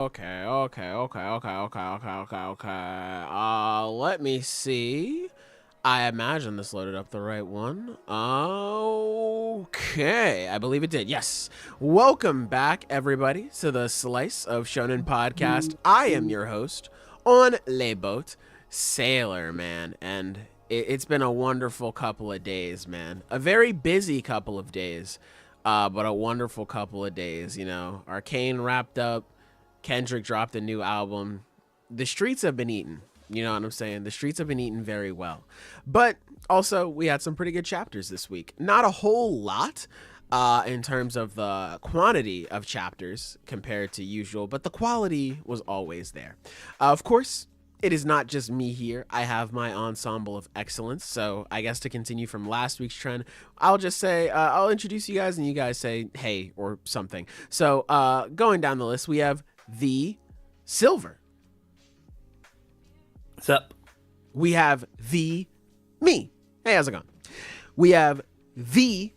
Okay. Let me see. I imagine this loaded up the right one. Okay, I believe it did. Yes. Welcome back, everybody, to the Slice of Shonen Podcast. I am your host on Le Boat, Sailor Man, and it's been a wonderful couple of days, man. A very busy couple of days, but a wonderful couple of days. You know, Arcane wrapped up. Kendrick dropped a new album. The streets have been eaten. You know what I'm saying? The streets have been eaten very well. But also, we had some pretty good chapters this week. Not a whole lot in terms of the quantity of chapters compared to usual, but the quality was always there. Of course, it is not just me here. I have my Ensemble of Excellence. So I guess to continue from last week's trend, I'll just say, I'll introduce you guys and you guys say, hey, or something. So going down the list, we have the Silver. What's up? We have the me. Hey, how's it going? We have the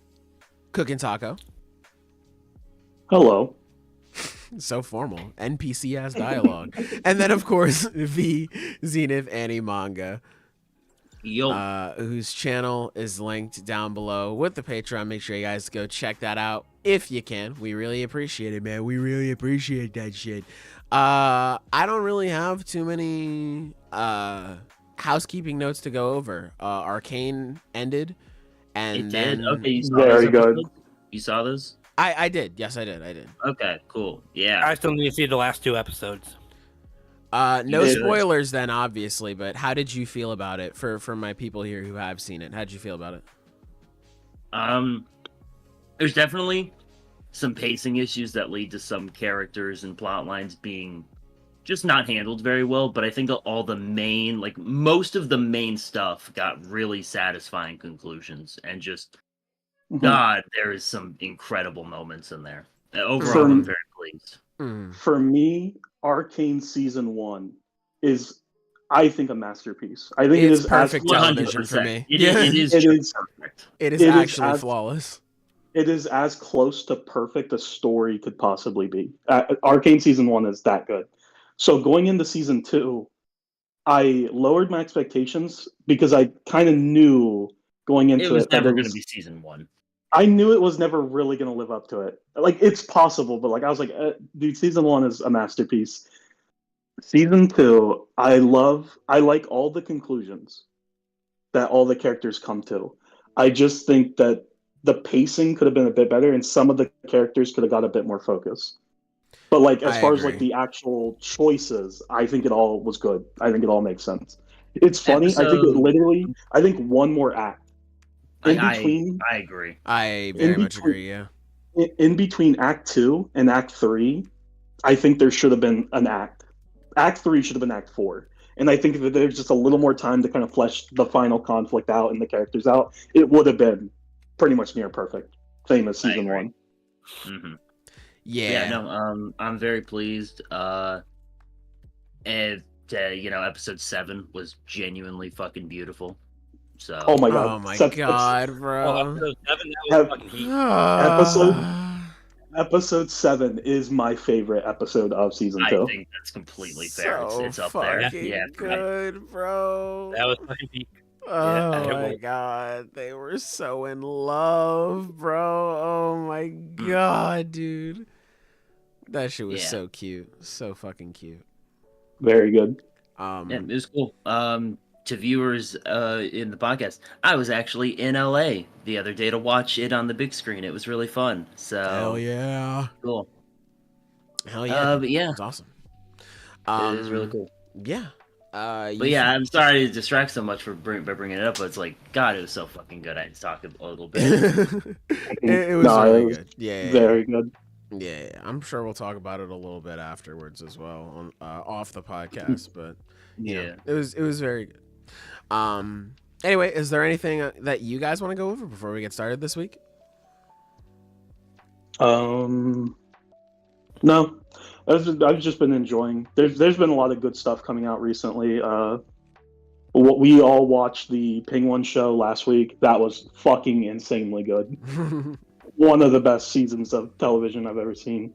Cooking Taco. Hello. So formal. NPC ass dialogue. And then, of course, the Zenith Annie Manga. Yo. Whose channel is linked down below with the Patreon. Make sure you guys go check that out if you can. We really appreciate it, man. We really appreciate that shit. I don't really have too many housekeeping notes to go over. Arcane ended, and It then did? Okay, you saw Very those good. episodes? You saw those? I did. Yes, I did. Okay, cool. Yeah. I still need to see the last two episodes. No did. spoilers then, obviously. But how did you feel about it? For my people here who have seen it, how did you feel about it? There's definitely some pacing issues that lead to some characters and plot lines being just not handled very well, but I think all the main, like most of the main stuff got really satisfying conclusions, and just God, there is some incredible moments in there. Overall, I'm very pleased. For me, Arcane Season 1 is, I think, a masterpiece. I think It's it is perfect as, television for me. It Yeah. is It just is- perfect. It is It is actually as- flawless. it is as close to perfect a story could possibly be. Arcane Season 1 is that good. So going into Season 2, I lowered my expectations because I kind of knew going into It was that never going to be season one. I knew it was never really going to live up to it. Like, it's possible, but like I was like, dude, Season 1 is a masterpiece. Season 2, I like all the conclusions that all the characters come to. I just think that the pacing could have been a bit better, and some of the characters could have got a bit more focus. But like, as I far as agree. like the actual choices, I think it all was good. I think it all makes sense. It's funny. I think one more act in between. I agree. I very much agree. Yeah. In between Act 2 and Act 3, I think there should have been an act. Act 3 should have been Act 4. And I think that there's just a little more time to kind of flesh the final conflict out and the characters out. It would have been pretty much near perfect. Same as Season 1. Mm-hmm. Yeah. No, I'm very pleased. Episode 7 was genuinely fucking beautiful. So Oh my god. Oh my god, bro. Episode 7, that was fucking heat. Episode 7 is my favorite episode of Season 2. I think that's completely fair. So It's up there. fucking Yeah, good, bro. That was fucking heat. Oh Yeah. my god, they were so in love, bro. Oh my god, dude. That shit was Yeah. so cute. So fucking cute. Very good. Yeah, it was cool. To viewers in the podcast, I was actually in LA the other day to watch it on the big screen. It was really fun. So Hell yeah. cool. Hell yeah. But yeah, It's awesome. it is really cool. Yeah. But yeah, I'm sorry to distract so much by bringing it up, but it's like, God, it was so fucking good. I had to talk a little bit. it was No, really it was good. Yeah. Very good. Yeah, I'm sure we'll talk about it a little bit afterwards as well on off the podcast. But you know, it was very good. Anyway, is there anything that you guys want to go over before we get started this week? No, I've just been enjoying. There's been a lot of good stuff coming out recently. What we all watched the Penguin show last week. That was fucking insanely good. One of the best seasons of television I've ever seen.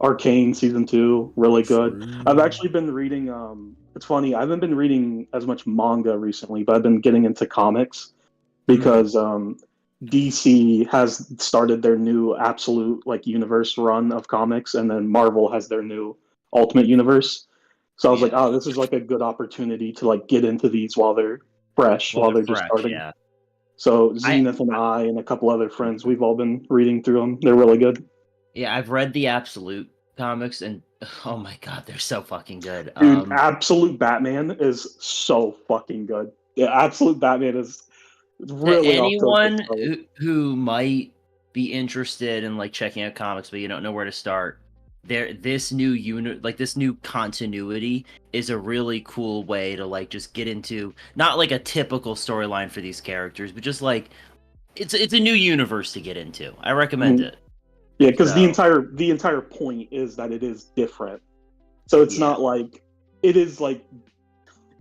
Arcane season 2, really good. True. I've actually been reading. It's funny. I haven't been reading as much manga recently, but I've been getting into comics because DC has started their new absolute like universe run of comics, and then Marvel has their new Ultimate Universe. So I was like, oh, this is like a good opportunity to like get into these while they're fresh, while they're just starting. Yeah. So Zenith and I and a couple other friends, we've all been reading through them. They're really good. Yeah, I've read the Absolute comics, and oh my god, they're so fucking good. Dude, Absolute Batman is so fucking good. Yeah, Absolute Batman is really anyone who might be interested in like checking out comics, but you don't know where to start. This new unit, like this new continuity, is a really cool way to like just get into not like a typical storyline for these characters, but just like it's a new universe to get into. I recommend it. Yeah, because the entire point is that it is different. So it's not like it is like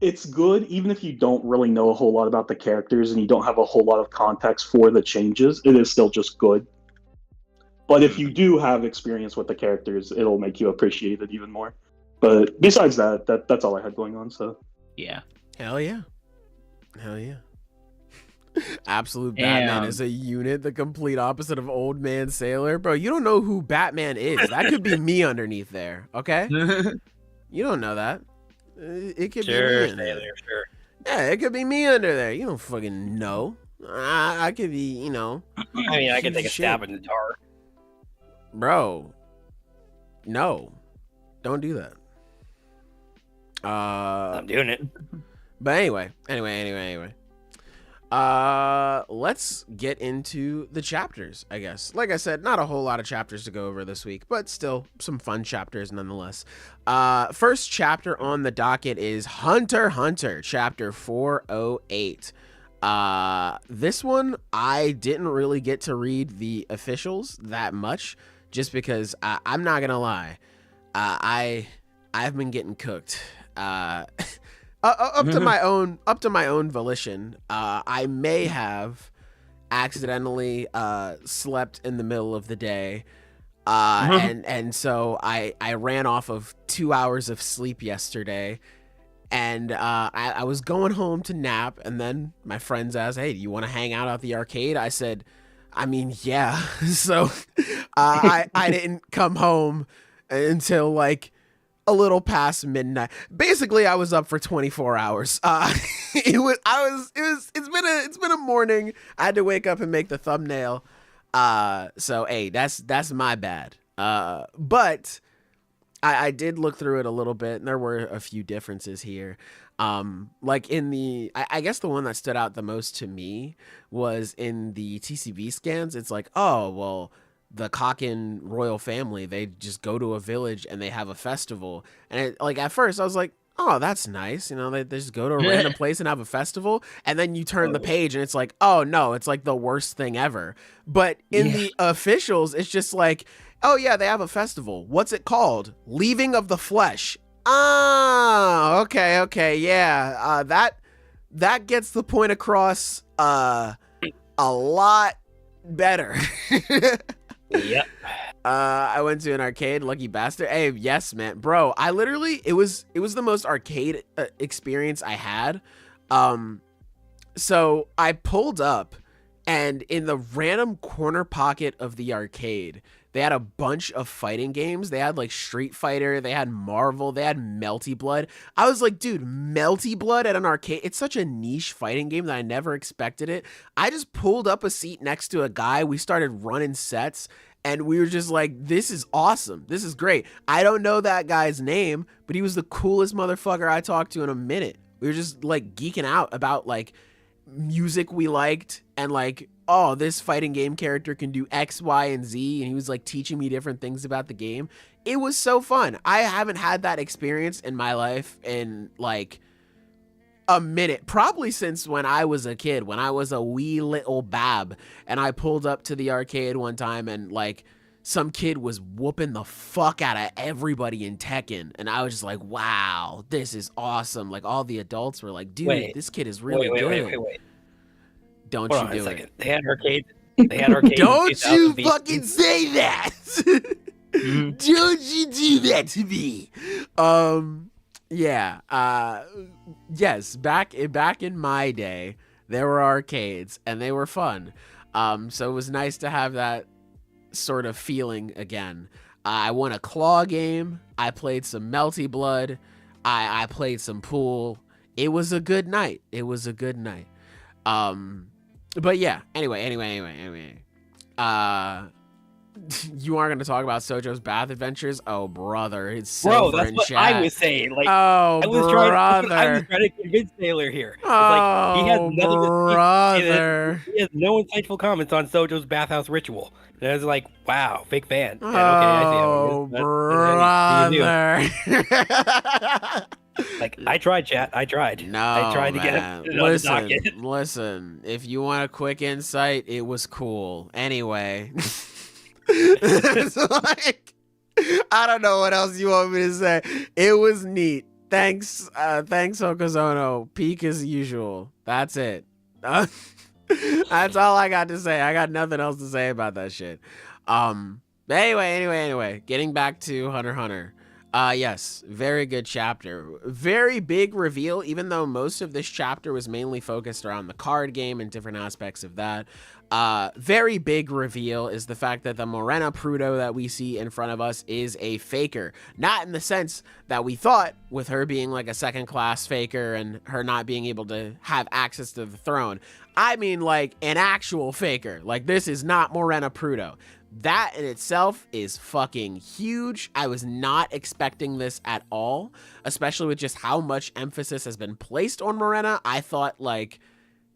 it's good even if you don't really know a whole lot about the characters and you don't have a whole lot of context for the changes. It is still just good. But if you do have experience with the characters, it'll make you appreciate it even more. But besides that's all I had going on. So yeah, hell yeah. Absolute Batman is a unit, the complete opposite of Old Man Sailor. Bro, you don't know who Batman is. That could be me underneath there, okay? You don't know that. It could be me. Sure. Yeah, it could be me under there. You don't fucking know. I could be, you know. I mean, I could take a stab in the tar. Bro, no. Don't do that. I'm doing it. But anyway. Let's get into the chapters, I guess. Like I said, not a whole lot of chapters to go over this week, but still some fun chapters nonetheless. First chapter on the docket is Hunter x Hunter, chapter 408. This one, I didn't really get to read the officials that much, just because I'm not gonna lie, I've been getting cooked. Up to my own volition. I may have accidentally slept in the middle of the day, and so I ran off of 2 hours of sleep yesterday, and I was going home to nap, and then my friends asked, "Hey, do you want to hang out at the arcade?" I said, "I mean, yeah." So I didn't come home until like a little past midnight. Basically, I was up for 24 hours. It's been a morning. I had to wake up and make the thumbnail. So hey, that's my bad. But I did look through it a little bit, and there were a few differences here. Like I guess the one that stood out the most to me was in the TCV scans. It's like, oh, well, the Kouki royal family, they just go to a village and they have a festival. And like at first I was like, oh, that's nice. You know, they just go to a random place and have a festival. And then you turn the page and it's like, oh no, it's like the worst thing ever. But in the officials, it's just like, oh yeah, they have a festival. What's it called? Leaving of the Flesh. Ah, okay, yeah. That gets the point across a lot better. Yep. I went to an arcade, lucky bastard. Hey, yes, man, bro. I literally, it was the most arcade experience I had. So I pulled up, and in the random corner pocket of the arcade, they had a bunch of fighting games. They had like Street Fighter, they had Marvel, they had Melty Blood. I was like, dude, Melty Blood at an arcade? It's such a niche fighting game that I never expected it. I just pulled up a seat next to a guy. We started running sets, and we were just like, this is awesome. This is great. I don't know that guy's name, but he was the coolest motherfucker I talked to in a minute. We were just like geeking out about like music we liked, and like, oh, this fighting game character can do X, Y, and Z, and he was like teaching me different things about the game. It was so fun. I haven't had that experience in my life in like a minute, probably since when I was a kid, when I was a wee little bab, and I pulled up to the arcade one time, and like some kid was whooping the fuck out of everybody in Tekken, and I was just like, wow, this is awesome. Like all the adults were like, dude, this kid is really good. Wait. Don't Hold you on do a second. it. They had arcade. Don't you fucking say that. Mhm. Don't you do that to me. Yeah. Yes, back in my day, there were arcades and they were fun. So it was nice to have that sort of feeling again. I won a claw game. I played some Melty Blood. I played some pool. It was a good night. But yeah. Anyway. You aren't going to talk about Sojo's bath adventures? Oh, brother, it's Bro, silver that's in what chat. I was saying. Like, Oh, I was brother. trying to convince Taylor here. It's Oh, like, he has nothing to say. brother. He has no insightful comments on Sojo's bathhouse ritual. And I was like, wow, big fan. And, okay, Oh, I see how it is. brother. Like, I tried, chat. I tried. No, I tried to get man. him on the docket. Listen. If you want a quick insight, it was cool. Anyway. It's like, I don't know what else you want me to say. It was neat. Thanks, Hokazono. Peak as usual. That's it. That's all I got to say. I got nothing else to say about that shit. Anyway. Getting back to Hunter x Hunter. Yes, very good chapter. Very big reveal, even though most of this chapter was mainly focused around the card game and different aspects of that. Very big reveal is the fact that the Morena Prudo that we see in front of us is a faker. Not in the sense that we thought, with her being like a second-class faker and her not being able to have access to the throne. I mean like an actual faker. Like, this is not Morena Prudo. That in itself is fucking huge. I was not expecting this at all, especially with just how much emphasis has been placed on Morena. I thought like,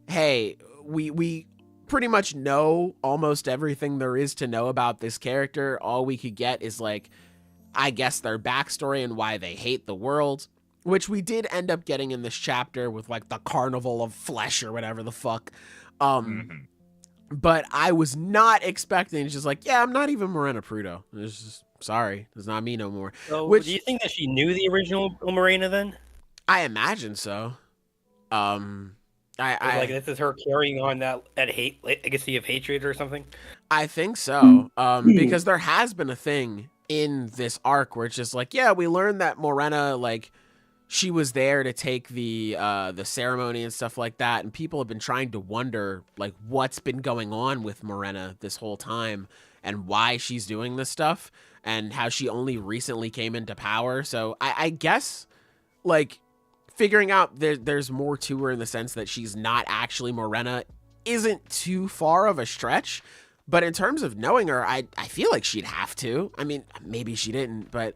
hey, we pretty much know almost everything there is to know about this character. All we could get is like, I guess their backstory and why they hate the world, which we did end up getting in this chapter with like the Carnival of Flesh or whatever the fuck. But I was not expecting, just like, yeah, I'm not even Morena Prudo. It's just, sorry, does not me no more. So, Which, do you think that she knew the original Morena then? I imagine so. Like, this is her carrying on that hate, legacy of hatred or something? I think so. Because there has been a thing in this arc where it's just like, yeah, we learned that Morena, like, she was there to take the ceremony and stuff like that, and people have been trying to wonder like what's been going on with Morena this whole time and why she's doing this stuff and how she only recently came into power. So I guess like figuring out there's more to her in the sense that she's not actually Morena isn't too far of a stretch. But in terms of knowing her, I feel like she'd have to. I mean, maybe she didn't, but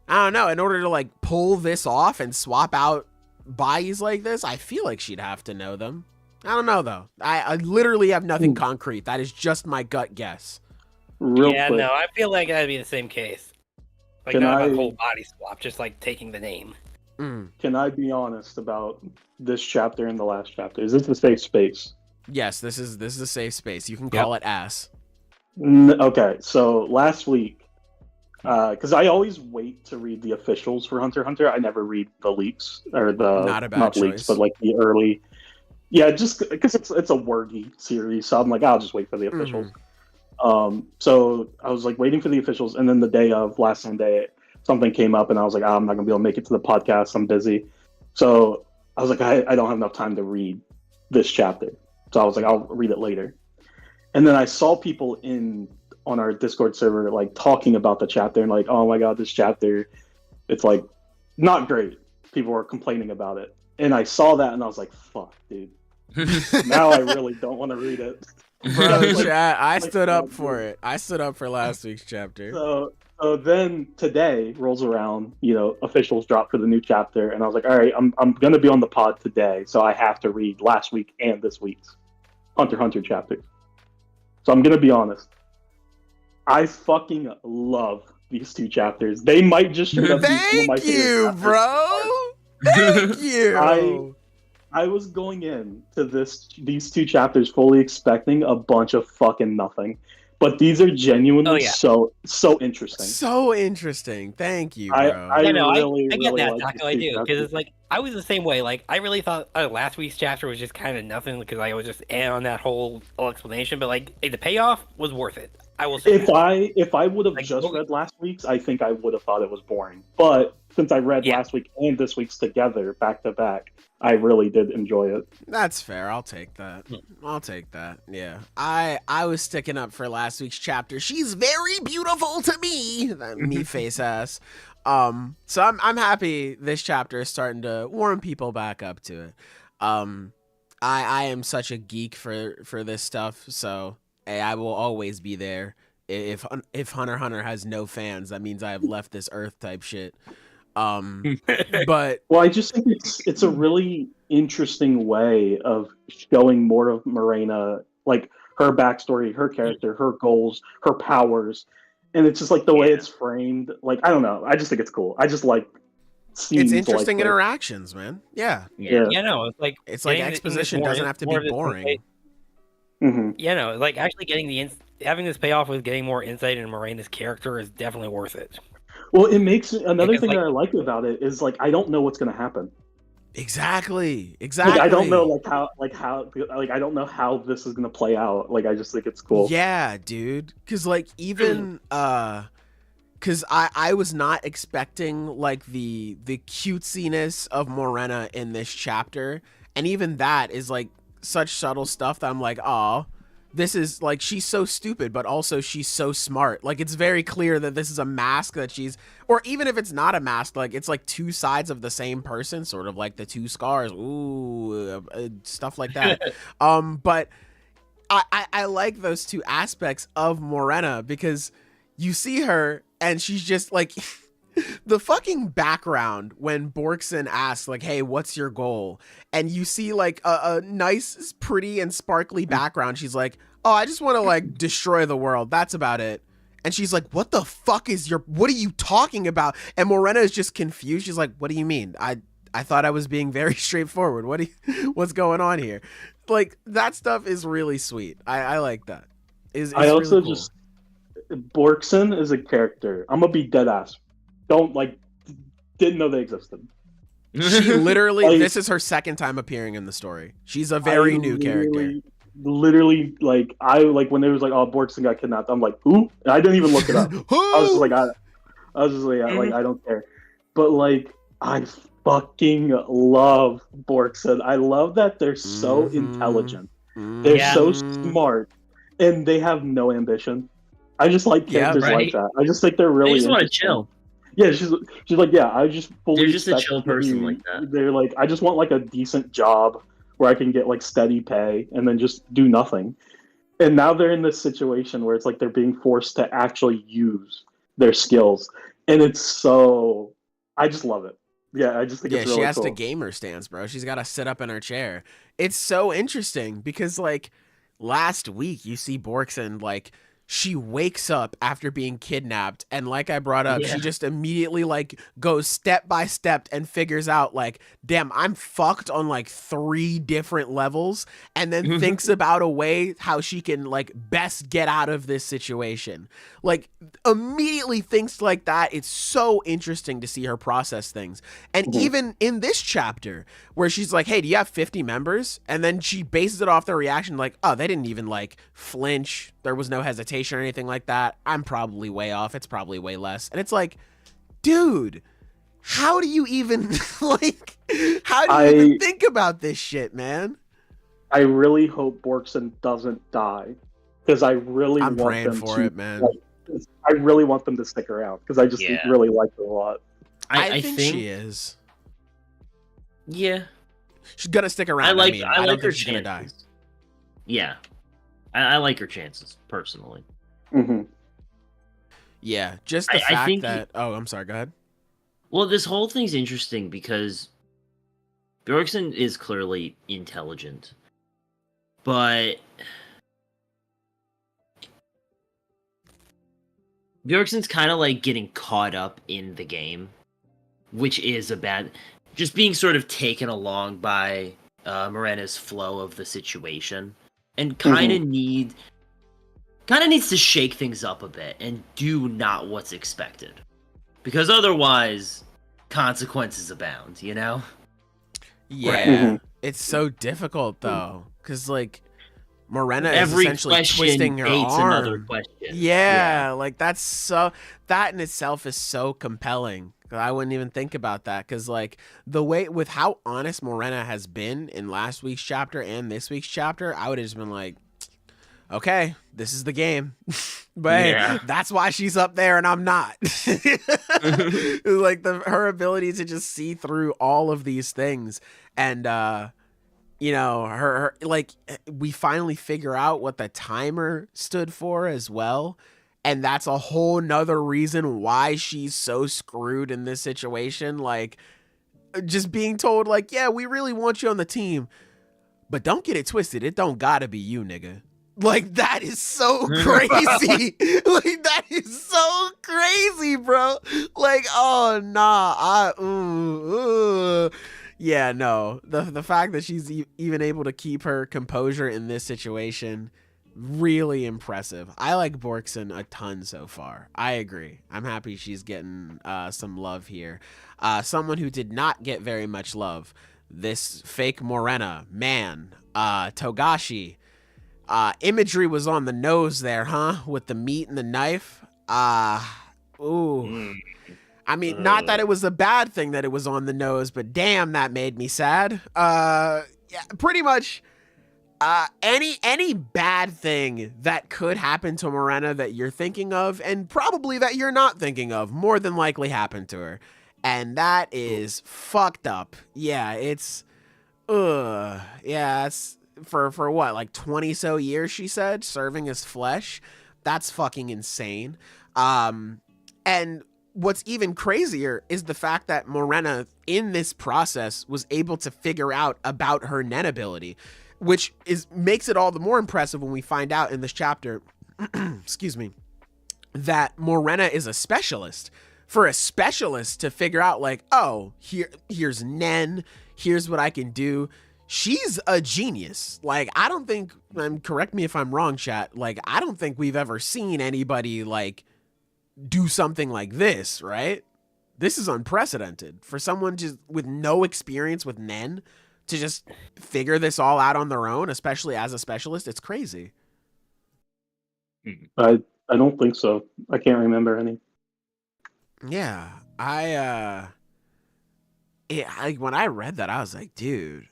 I don't know. In order to like pull this off and swap out bodies like this, I feel like she'd have to know them. I don't know though. I literally have nothing concrete. That is just my gut guess. Real Yeah, quick. no, I feel like that'd be the same case. Like, Can not I- about whole body swap, just like taking the name. Can I be honest about this chapter and the last chapter? Is this a safe space? Yes, this is a safe space. You can call it ass. Okay, so last week, because I always wait to read the officials for Hunter x Hunter. I never read the leaks or the Not a bad leaks, choice. but like the early. Yeah, just because it's a wordy series, so I'm like, I'll just wait for the officials. So I was like waiting for the officials, and then the day of last Sunday, something came up, and I was like, I'm not gonna be able to make it to the podcast. I'm busy, so I was like, I don't have enough time to read this chapter. So I was like, I'll read it later. And then I saw people on our Discord server like talking about the chapter and like, oh my god, this chapter, it's like not great. People were complaining about it, and I saw that and I was like, fuck, dude. Now I really don't want to read it. Bro, Like- chat, I like, stood up for it. I stood up for last week's chapter. So then today rolls around, officials drop for the new chapter, and I was like, all right, I'm gonna be on the pod today, so I have to read last week and this week's Hunter x Hunter chapter. So I'm gonna be honest. I fucking love these two chapters. They might just straight up be some of my Thank favorite you, chapters. bro. Thank you. I was going in to these two chapters fully expecting a bunch of fucking nothing. but these are genuinely yeah. so interesting. So interesting. Thank you, I bro. I really I get really that, like Taco. these I do, chapters. because it's like I was the same way. Like I really thought last week's chapter was just kind of nothing because I was just on that whole explanation. But like the payoff was worth it. I will say. If I would have Like, just what- read last week's, I think I would have thought it was boring. But since I read Yeah. last week and this week's together, back to back, I really did enjoy it. That's fair. I'll take that. I'll take that. Yeah. I was sticking up for last week's chapter. She's very beautiful to me. That me face ass. So I'm happy this chapter is starting to warm people back up to it. I am such a geek for this stuff, so hey, I will always be there. If Hunter x Hunter has no fans, that means I have left this earth type shit. But Well, I just think it's a really interesting way of showing more of Morena, like her backstory, her character, her goals, her powers, and it's just like the way it's framed. Like I don't know, I just think it's cool. I just like scenes it's interesting like this. interactions, man. Yeah. Yeah. Yeah, no, it's like getting exposition more- doesn't have to more be of this boring. insight- Mhm. Yeah, no, like actually getting having this payoff with getting more insight into Morena's character is definitely worth it. Well, it makes another Because, thing like- that I like about it is like I don't know what's going to happen. Exactly. Like, I don't know how I don't know how this is going to play out. Like I just think it's cool. Yeah, dude. Cause like even cause I was not expecting like the cutesiness of Morena in this chapter. And even that is like such subtle stuff that I'm like, oh, this is like she's so stupid, but also she's so smart. Like it's very clear that this is a mask that she's, or even if it's not a mask, like it's like two sides of the same person, sort of like the two scars. Ooh, stuff like that. But I like those two aspects of Morena because you see her and she's just like the fucking background when Borksen asks like, hey, what's your goal? And you see like a nice, pretty and sparkly background. She's like, oh, I just want to like destroy the world. That's about it. And she's like, what the fuck what are you talking about? And Morena is just confused. She's like, what do you mean? I thought I was being very straightforward. What's going on here? Like that stuff is really sweet. I like that. It's I also really cool. just Borksen is a character. I'm gonna be dead ass. Didn't know they existed. She literally, Like- this is her second time appearing in the story. She's a very new character. Literally, like when there was like, oh, Borksen got kidnapped. I'm like, who? And I didn't even look it up. I was just like, I don't care. But like, I fucking love Borksen. I love that they're so Mhm. intelligent. They're Yeah. so smart, and they have no ambition. I just like characters right. like that. I just think they're really. They just want to interesting. chill. Yeah, she's like, yeah, I just fully. They're just a expect chill to person be- like that. They're like, I just want like a decent job where I can get like steady pay and then just do nothing. And now they're in this situation where it's like they're being forced to actually use their skills, and it's so. I just love it. Yeah, I just think Yeah, it's really she has cool. to gamer stance, bro. She's got to sit up in her chair. It's so interesting because, like, last week you see Borksen, like, she wakes up after being kidnapped, and like I brought up, Yeah. she just immediately, like, goes step by step and figures out, like, damn, I'm fucked on, like, 3 different levels, and then thinks about a way how she can, like, best get out of this situation. Like, immediately thinks like that. It's so interesting to see her process things. And Mhm. even in this chapter where she's like, hey, do you have 50 members? And then she bases it off their reaction like, oh, they didn't even like flinch. There was no hesitation or anything like that. I'm probably way off. It's probably way less. And it's like, dude, how do you even like, how do you even think about this shit, man? I really hope Borksen doesn't die because I really I'm want praying them for to. it, man. Like, I really want them to stick around because I just Yeah. really like her a lot. I think she is. Yeah, She's gonna stick around. I like mean, I don't like her think she's gonna die. chances. Yeah, I like her chances personally. Hmm Yeah, just the I fact think that. Oh, I'm sorry. Go ahead. Well, this whole thing's interesting because Bjorkson is clearly intelligent, but Bjorkson's kind of like getting caught up in the game, which is a bad. Just being sort of taken along by Morena's flow of the situation, and kind of kind of needs to shake things up a bit and do not what's expected. Because otherwise, consequences abound, you know? Yeah. Mm-hmm. It's so difficult, though. Because, like, Morena is Every essentially question twisting her dates arm. another question. Yeah, like, that's so... That in itself is so compelling. I wouldn't even think about that. Because, like, the way... With how honest Morena has been in last week's chapter and this week's chapter, I would have just been like, okay, this is the game. But hey, that's why she's up there and I'm not. Like her ability to just see through all of these things. And, you know, her like we finally figure out what the timer stood for as well. And that's a whole nother reason why she's so screwed in this situation. Like just being told like, yeah, we really want you on the team, but don't get it twisted. It don't gotta be you, nigga. Like, that is so crazy. Like, that is so crazy, bro. Like, oh, nah. Yeah, no. The fact that she's even able to keep her composure in this situation, really impressive. I like Borksen a ton so far. I agree. I'm happy she's getting some love here. Someone who did not get very much love, this fake Morena, man, Togashi. Imagery was on the nose there, huh? With the meat and the knife. Ooh. I mean, not that it was a bad thing that it was on the nose, but damn, that made me sad. Yeah, pretty much any bad thing that could happen to Morena that you're thinking of, and probably that you're not thinking of, more than likely happened to her. And that is fucked up. Yeah, it's... yeah, it's... For what, like 20 so years, she said, serving as flesh. That's fucking insane. And what's even crazier is the fact that Morena in this process was able to figure out about her Nen ability, which makes it all the more impressive when we find out in this chapter, excuse me, that Morena is a specialist. For a specialist to figure out like, oh, here's Nen, here's what I can do. She's a genius. Like, I don't think, correct me if I'm wrong, chat, like, I don't think we've ever seen anybody, like, do something like this, right? This is unprecedented. For someone just with no experience with Nen to just figure this all out on their own, especially as a specialist, it's crazy. I don't think so. I can't remember any. Yeah, when I read that, I was like, dude,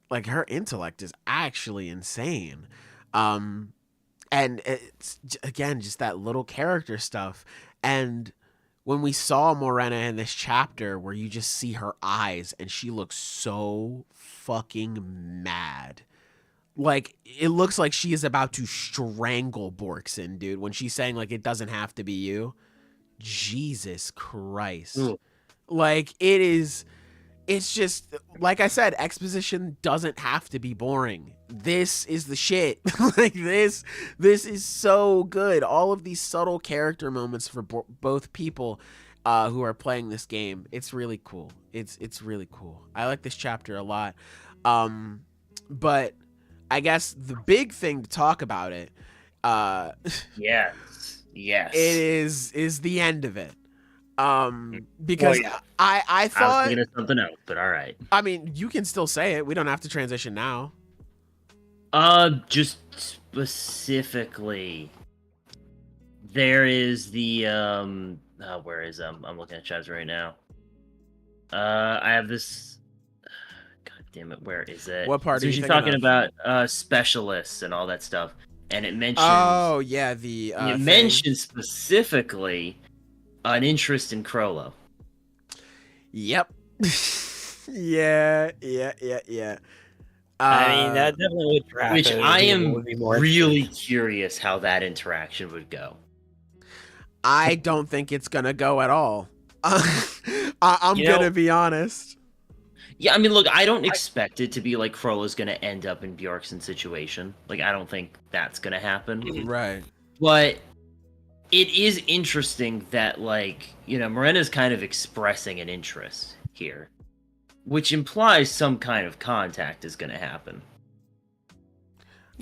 like her intellect is actually insane. And it's again just that little character stuff. And when we saw Morena in this chapter where you just see her eyes and she looks so fucking mad. Like it looks like she is about to strangle Borksen, dude, when she's saying like it doesn't have to be you. Jesus Christ. Ooh. Like it's just, like I said, exposition doesn't have to be boring. This is the shit. Like this is so good. All of these subtle character moments for both people who are playing this game. It's really cool. It's really cool. I like this chapter a lot. But I guess the big thing to talk about it, yes, it is the end of it. Because I thought I was thinking of something else, but all right. I mean, you can still say it. We don't have to transition now. Just specifically, there is the where is I'm looking at chapter right now. I have this. God damn it, where is it? What part? So she's talking about specialists and all that stuff, and it mentions. Oh yeah, it mentions specifically an interest in Crollo. Yep. yeah. I mean, that definitely would draft. Which I am really curious how that interaction would go. I don't think it's gonna go at all. I'm gonna be honest. Yeah, I mean, look, I don't expect it to be like Crollo's gonna end up in Bjorksen's situation. Like, I don't think that's gonna happen. Right. But it is interesting that, like, Morena's kind of expressing an interest here, which implies some kind of contact is going to happen.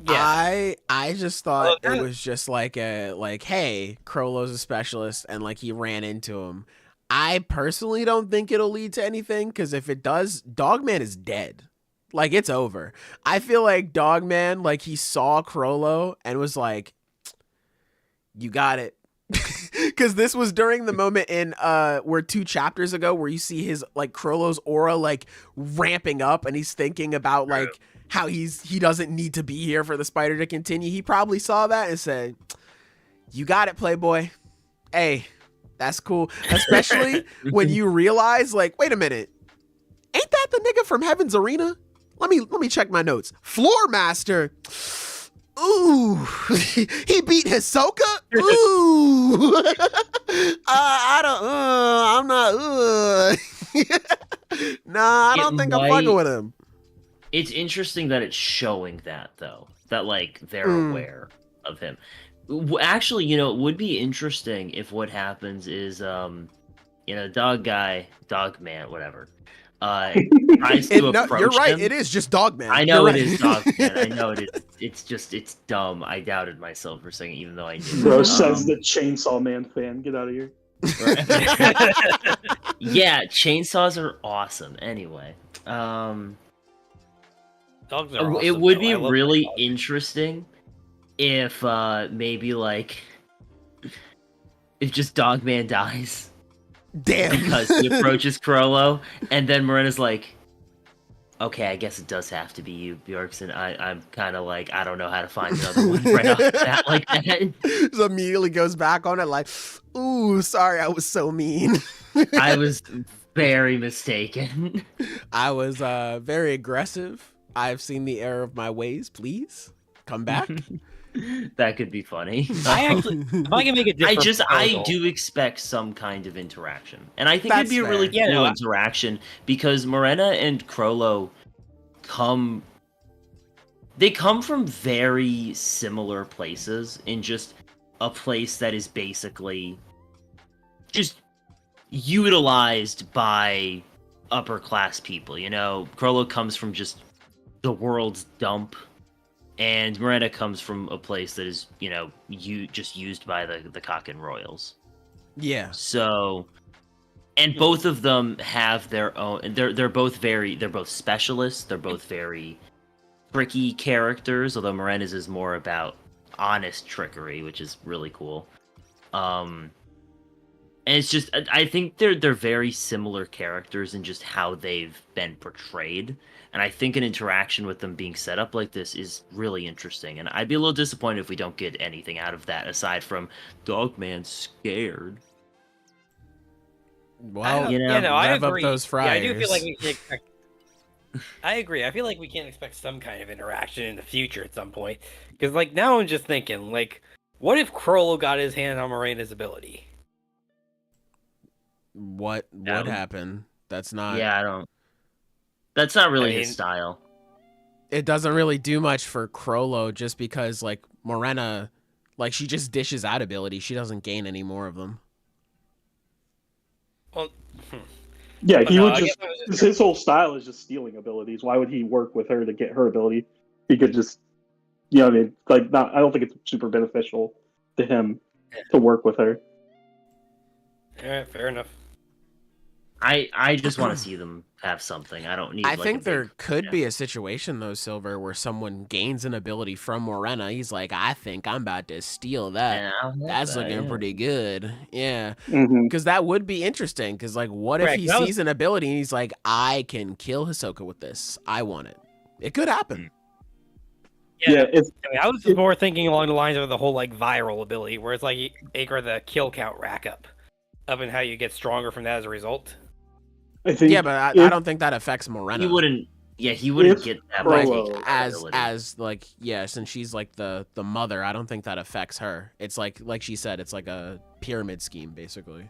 I just thought Well, it was just like hey, Crollo's a specialist and like he ran into him. I personally don't think it'll lead to anything, because if it does, Dogman is dead. Like, it's over. I feel like Dogman, like, he saw Crollo and was like, you got it. Because this was during the moment in where 2 chapters ago where you see his like Crollo's aura like ramping up, and he's thinking about like how he doesn't need to be here for the spider to continue. He probably saw that and said, you got it, Playboy. Hey, that's cool. Especially when you realize, like, wait a minute, ain't that the nigga from Heaven's Arena? Let me check my notes. Floor Master. Ooh, he beat Hisoka. Ooh, I'm not. Nah, I don't think I'm fucking with him. It's interesting that it's showing that, though, that like they're aware of him. Actually, you know, it would be interesting if what happens is, Dogman, whatever, tries to approach you're right. him. It is just Dogman. I know it is Dogman. I know it is. It's dumb. I doubted myself for a second, even though I did. Bro says the Chainsaw Man fan. Get out of here. Yeah, chainsaws are awesome. Anyway, Dogs are awesome, it would though. be I love really dogs. interesting if maybe like if just Dogman dies Damn. because he approaches Crollo, and then Morena's like, okay, I guess it does have to be you, Bjorksen. I'm kind of like, I don't know how to find another one right off the bat like that. Just immediately goes back on it like, ooh, sorry, I was so mean. I was very mistaken. I was very aggressive. I've seen the error of my ways. Please come back. That could be funny. I actually, if I can make a different I proposal- do expect some kind of interaction, and I think That's it'd be a really fair. cool Yeah, no, interaction because Morena and Crollo come from very similar places in just a place that is basically just utilized by upper class people. You know, Crollo comes from just the world's dump. And Morena comes from a place that is, just used by the cock and royals. Yeah. So, and both of them have their own. They're both specialists. They're both very tricky characters. Although Morena's is more about honest trickery, which is really cool. And it's just, I think they're very similar characters in just how they've been portrayed. And I think an interaction with them being set up like this is really interesting. And I'd be a little disappointed if we don't get anything out of that aside from Dogman scared. Well, I rev up agree. those Yeah, I do fryers. feel like we can expect. I agree. I feel like we can expect some kind of interaction in the future at some point. Because, like, now I'm just thinking, like, what if Crollo got his hand on Morena's ability? What would happen? That's not. Yeah, I don't. That's not really I his mean- style. It doesn't really do much for Crollo, just because like Morena, like she just dishes out ability. She doesn't gain any more of them. Well, Yeah, he no, would I just. guess I was just 'Cause his whole style is just stealing abilities. Why would he work with her to get her ability? He could just, you know what I mean? Like, not. I don't think it's super beneficial to him to work with her. Alright, fair enough. I just want to see them have something. I don't need. I like, think a there big- could yeah. be a situation though, Silver, where someone gains an ability from Morena. He's like, I think I'm about to steal that. Yeah, I'll have That's that, looking yeah. pretty good. Yeah. Mm-hmm. Because that would be interesting. Because, like, what if Correct, he that was- sees an ability and he's like, I can kill Hisoka with this. I want it. It could happen. Yeah, it's I mean, I was more thinking along the lines of the whole like viral ability, where it's like Acre the kill count rack up and how you get stronger from that as a result. I think. Yeah, but I if- don't think that affects Morena. He wouldn't. Yeah, he wouldn't If get that Like, much Crollo- as like, yeah, since she's like the mother, I don't think that affects her. It's like she said, it's like a pyramid scheme, basically.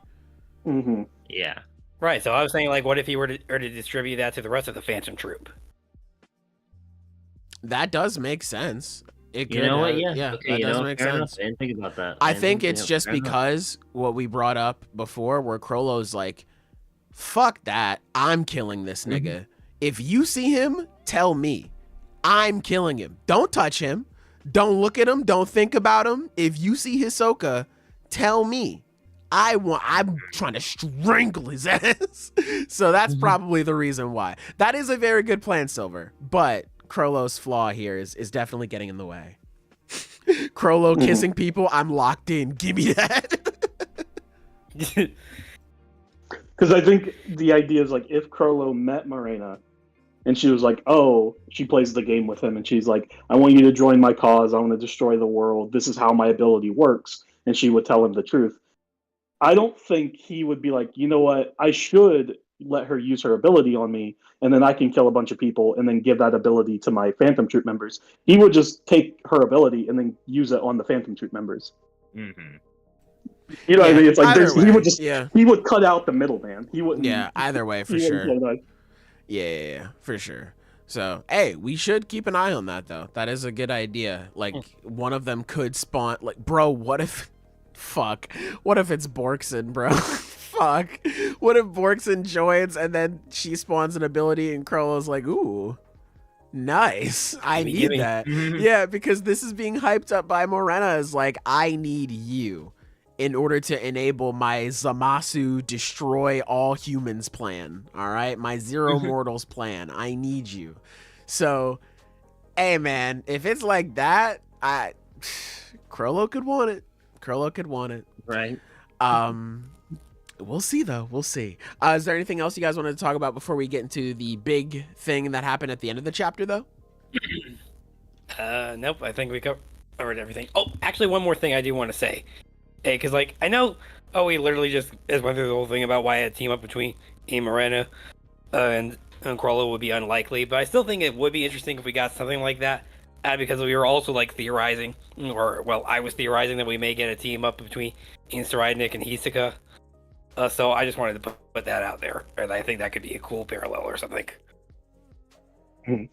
Mhm. Yeah. Right. So I was saying, like, what if he were to distribute that to the rest of the Phantom Troop? That does make sense. It You could, know what? yeah, Yeah. Okay, that you does know, make fair sense. enough. I didn't think about that. I didn't think think- it's yeah, just fair enough. because what we brought up before, where Crollo's like, fuck that, I'm killing this nigga. If you see him, tell me. I'm killing him. Don't touch him. Don't look at him. Don't think about him. If you see Hisoka, tell me. I'm trying to strangle his ass. So that's probably the reason why. That is a very good plan, Silver. But Crollo's flaw here is definitely getting in the way. Crollo kissing people, I'm locked in. Give me that. Because I think the idea is like if Crollo met Morena and she was like, oh, she plays the game with him and she's like, I want you to join my cause. I want to destroy the world. This is how my ability works. And she would tell him the truth. I don't think he would be like, you know what? I should let her use her ability on me and then I can kill a bunch of people and then give that ability to my Phantom Troop members. He would just take her ability and then use it on the Phantom Troop members. Mm-hmm. You know what I mean? It's like he would just he would cut out the middleman. He wouldn't. Yeah, either way, for sure. Yeah, for sure. So, hey, we should keep an eye on that, though. That is a good idea. Like, one of them could spawn. Like, bro, what if. Fuck. What if it's Borksen, bro? Fuck. What if Borksen joins and then she spawns an ability and Crollo's like, ooh. Nice. I need that. Yeah, because this is being hyped up by Morena as like, I need you in order to enable my Zamasu destroy all humans plan. All right? My Zero Mortals plan. I need you. So, hey, man, if it's like that, Crollo could want it. Crollo could want it. Right. We'll see, though. We'll see. Is there anything else you guys wanted to talk about before we get into the big thing that happened at the end of the chapter, though? Nope. I think we covered everything. Oh, actually, one more thing I do want to say. Hey, because, like, I know, we literally just went through the whole thing about why a team up between Morena and Crollo would be unlikely, but I still think it would be interesting if we got something like that. Because we were also, like, theorizing, I was theorizing that we may get a team up between Tsuridnik and Hisoka. So I just wanted to put that out there. And I think that could be a cool parallel or something. Well,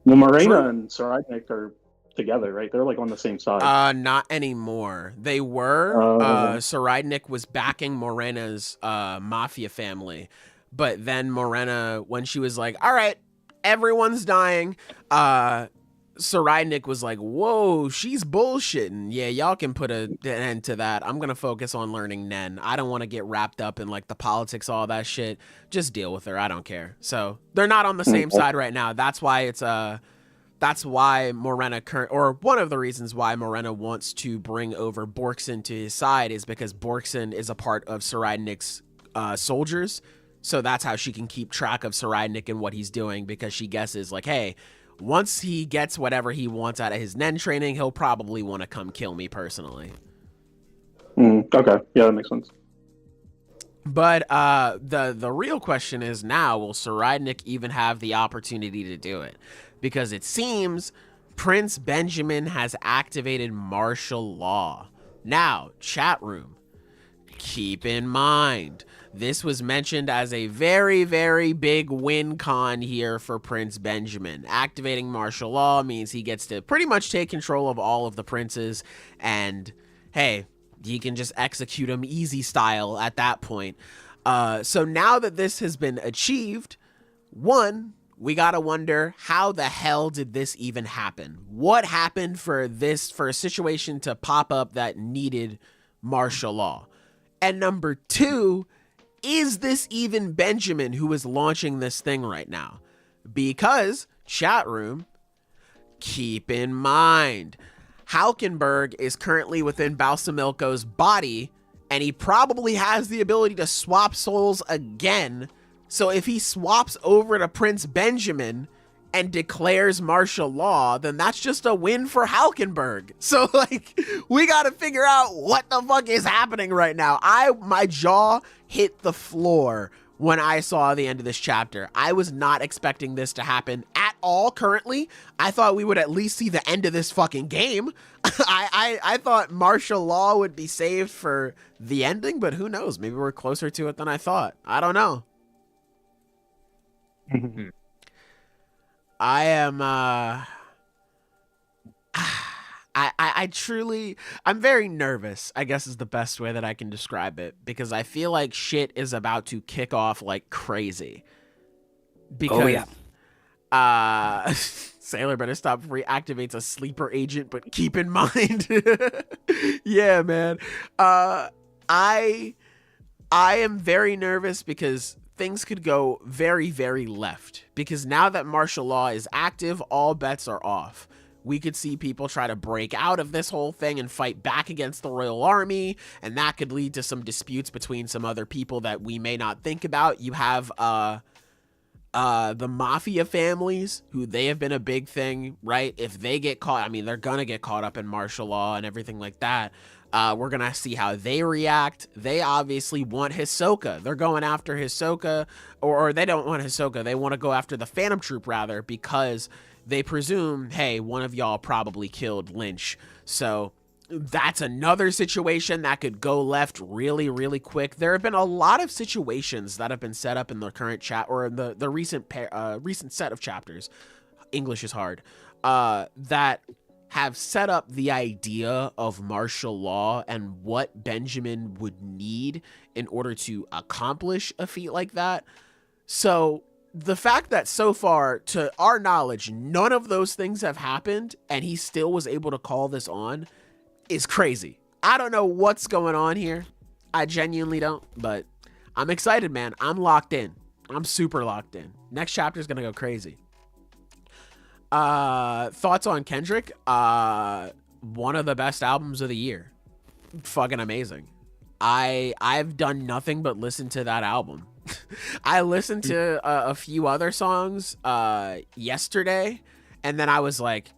Morena and Tsuridnik are together, right? They're, like, on the same side. Not anymore. They were. Tsuridnik was backing Morena's mafia family. But then Morena, when she was like, all right, everyone's dying, Tsuridnik was like, whoa, she's bullshitting. Yeah, y'all can put an end to that. I'm going to focus on learning Nen. I don't want to get wrapped up in, like, the politics, all that shit. Just deal with her. I don't care. So they're not on the same side right now. That's why that's why Morena or one of the reasons why Morena wants to bring over Borksen to his side is because Borksen is a part of Tsuridnik's soldiers. So that's how she can keep track of Tsuridnik and what he's doing, because she guesses, like, hey, once he gets whatever he wants out of his Nen training, he'll probably want to come kill me personally. Okay. Yeah, that makes sense. But the real question is now, will Tsuridnik even have the opportunity to do it? Because it seems Prince Benjamin has activated martial law. Now, chat room, keep in mind, this was mentioned as a very, very big win con here for Prince Benjamin. Activating martial law means he gets to pretty much take control of all of the princes, and hey, he can just execute them easy style at that point. So now that this has been achieved, one, we gotta wonder, how the hell did this even happen? What happened for a situation to pop up that needed martial law? And number two, is this even Benjamin who is launching this thing right now? Because, chat room, keep in mind, Halkenberg is currently within Balsamilko's body, and he probably has the ability to swap souls again. So if he swaps over to Prince Benjamin and declares martial law, then that's just a win for Halkenberg. So, like, we gotta figure out what the fuck is happening right now. My jaw hit the floor when I saw the end of this chapter. I was not expecting this to happen at all currently. I thought we would at least see the end of this fucking game. I thought martial law would be saved for the ending, but who knows? Maybe we're closer to it than I thought. I don't know. I am, I truly, I'm very nervous, I guess is the best way that I can describe it, because I feel like shit is about to kick off like crazy. Because, Sailor better stop before he activates a sleeper agent, but keep in mind. Yeah, man. I am very nervous because things could go very, very left. Because now that martial law is active, all bets are off. We could see people try to break out of this whole thing and fight back against the Royal Army, and that could lead to some disputes between some other people that we may not think about. You have the mafia families, who they have been a big thing, right? If they get caught, I mean, they're gonna get caught up in martial law and everything like that. We're gonna see how they react. They obviously want Hisoka. They're going after Hisoka, or they don't want Hisoka. They want to go after the Phantom Troop, rather, because they presume, hey, one of y'all probably killed Lynch. So that's another situation that could go left really, really quick. There have been a lot of situations that have been set up in the current chat, or in the recent set of chapters. English is hard. That have set up the idea of martial law and what Benjamin would need in order to accomplish a feat like that. So the fact that so far, to our knowledge, none of those things have happened and he still was able to call this on is crazy. I don't know what's going on here. I genuinely don't, but I'm excited, man. I'm locked in. I'm super locked in. Next chapter is going to go crazy. Thoughts on Kendrick? One of the best albums of the year. Fucking amazing. I've done nothing but listen to that album. I listened to a few other songs yesterday, and then I was like,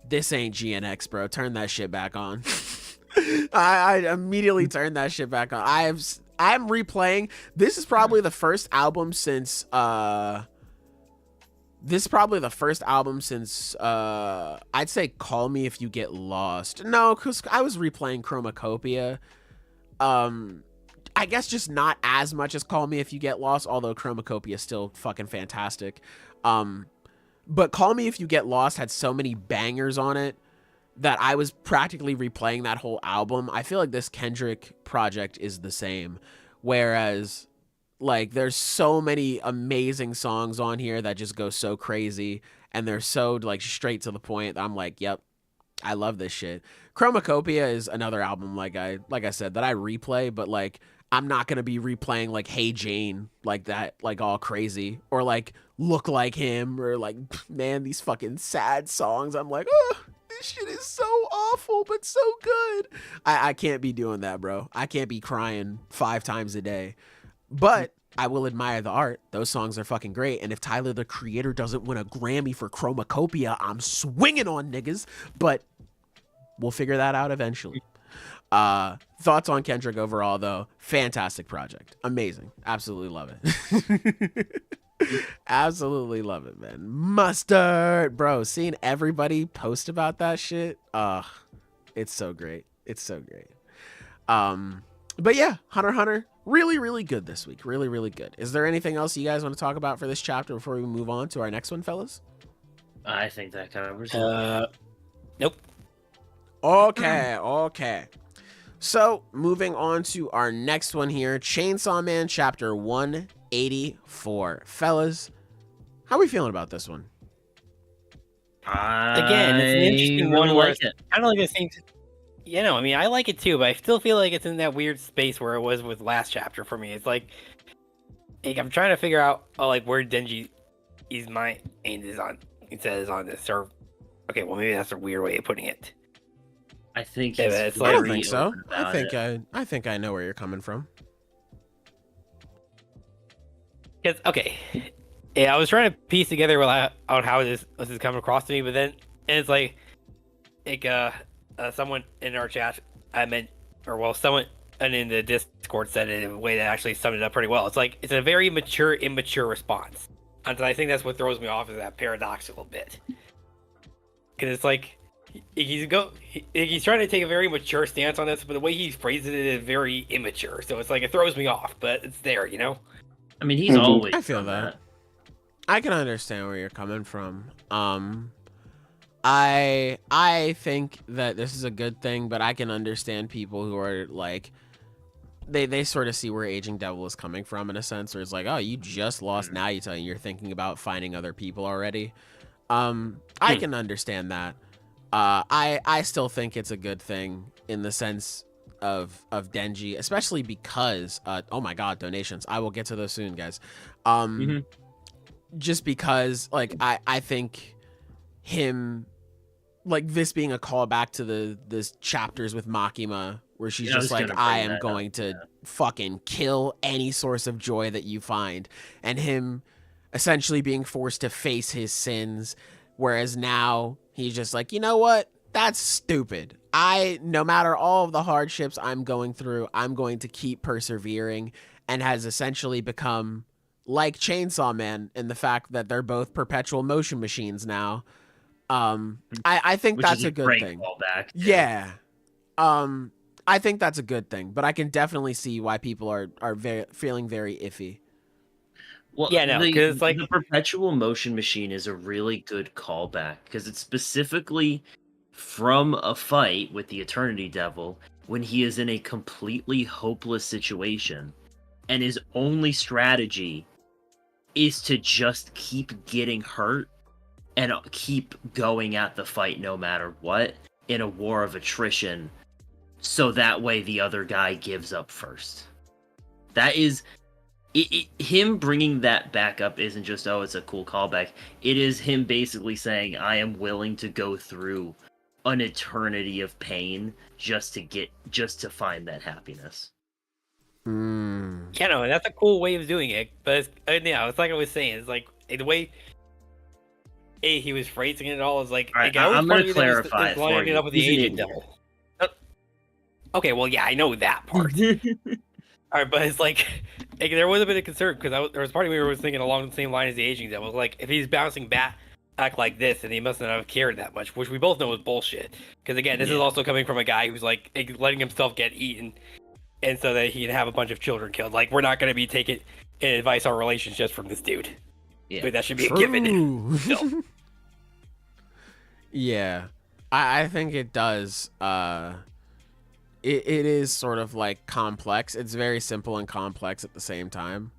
this ain't GNX, bro. Turn that shit back on. I immediately turned that shit back on. I'm replaying. This is probably the first album since I'd say Call Me If You Get Lost. No, because I was replaying Chromacopia. I guess just not as much as Call Me If You Get Lost, although Chromacopia is still fucking fantastic. But Call Me If You Get Lost had so many bangers on it that I was practically replaying that whole album. I feel like this Kendrick project is the same. Whereas, like, there's so many amazing songs on here that just go so crazy, and they're so, like, straight to the point. I'm like, yep, I love this shit. Chromacopia is another album, like I said, that I replay, but, like, I'm not going to be replaying, like, Hey Jane like that, like, all crazy, or, like, Look Like Him, or, like, man, these fucking sad songs. I'm like, oh, this shit is so awful, but so good. I can't be doing that, bro. I can't be crying 5 times a day. But I will admire the art. Those songs are fucking great. And if Tyler, the Creator, doesn't win a Grammy for Chromacopia, I'm swinging on niggas. But we'll figure that out eventually. Thoughts on Kendrick overall, though? Fantastic project. Amazing. Absolutely love it. Absolutely love it, man. Mustard, bro. Seeing everybody post about that shit, it's so great. It's so great. But yeah, Hunter x Hunter, really, really good this week. Really, really good. Is there anything else you guys want to talk about for this chapter before we move on to our next one, fellas? I think that covers it. Nope. Okay. So, moving on to our next one here, Chainsaw Man chapter 184. Fellas, how are we feeling about this one? Again, it's an interesting really one where like it. I don't like the same. You know, I mean, I like it too, but I still feel like it's in that weird space where it was with last chapter for me. It's like I'm trying to figure out, where Denji is mind is on. It says on this, or okay, well maybe that's a weird way of putting it. I think Yeah, he's it's I don't very think so. open I about think it. I think I know where you're coming from. Because I was trying to piece together on how this is coming across to me, but then it's like someone in our chat someone in the Discord said it in a way that actually summed it up pretty well. It's like it's a very mature, immature response, and I think that's what throws me off, is that paradoxical bit. Because it's like he's trying to take a very mature stance on this, but the way he phrases it is very immature. So it's like it throws me off, but it's there, you know. I mean, he's always I feel done that. I can understand where you're coming from. I think that this is a good thing, but I can understand people who are like they sort of see where Aging Devil is coming from in a sense, where it's like, oh, you just lost Naita and you're thinking about finding other people already. I can understand that. I still think it's a good thing in the sense of Denji, especially because oh my god, donations. I will get to those soon, guys. Just because like I think him, like, this being a callback to this chapters with Makima where she's just like, I am going to fucking kill any source of joy that you find, and him essentially being forced to face his sins, whereas now he's just like, you know what, that's stupid. No matter all of the hardships I'm going through, I'm going to keep persevering, and has essentially become like Chainsaw Man in the fact that they're both perpetual motion machines now. I think Which that's is a good great thing. Callback, yeah. I think that's a good thing, but I can definitely see why people are feeling very iffy. Well, Yeah, no, because like the perpetual motion machine is a really good callback because it's specifically from a fight with the Eternity Devil when he is in a completely hopeless situation, and his only strategy is to just keep getting hurt and keep going at the fight no matter what in a war of attrition, so that way the other guy gives up first. That is... him bringing that back up isn't just, oh, it's a cool callback. It is him basically saying, I am willing to go through an eternity of pain just to find that happiness. Yeah, no, that's a cool way of doing it. But it's like I was saying, it's like the way he was phrasing it all is like, Right, like I'm going to clarify it for lining you. it up with the He's an Aging idiot. Devil. Okay, well, yeah, I know that part. All right, but it's like there was a bit of concern because there was part of me who was thinking along the same line as the Aging Devil. Like, if he's bouncing back like this, then he must not have cared that much, which we both know is bullshit. Because again, this is also coming from a guy who's like letting himself get eaten, and so that he can have a bunch of children killed. Like, we're not going to be taking advice on relationships from this dude. Yeah, But that should be a given. No. Yeah, I think it does. It is sort of like complex. It's very simple and complex at the same time.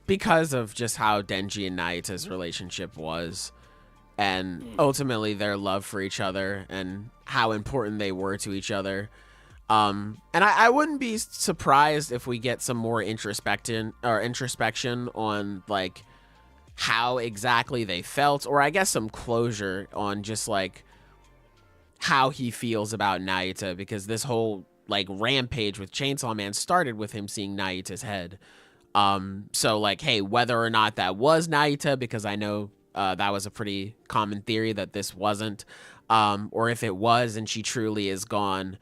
Because of just how Denji and Naita's relationship was, and ultimately their love for each other and how important they were to each other. And I wouldn't be surprised if we get some more introspection on like how exactly they felt, or I guess some closure on just like how he feels about Naita, because this whole like rampage with Chainsaw Man started with him seeing Naita's head. So like, hey, whether or not that was Naita, because I know that was a pretty common theory that this wasn't, or if it was and she truly is gone,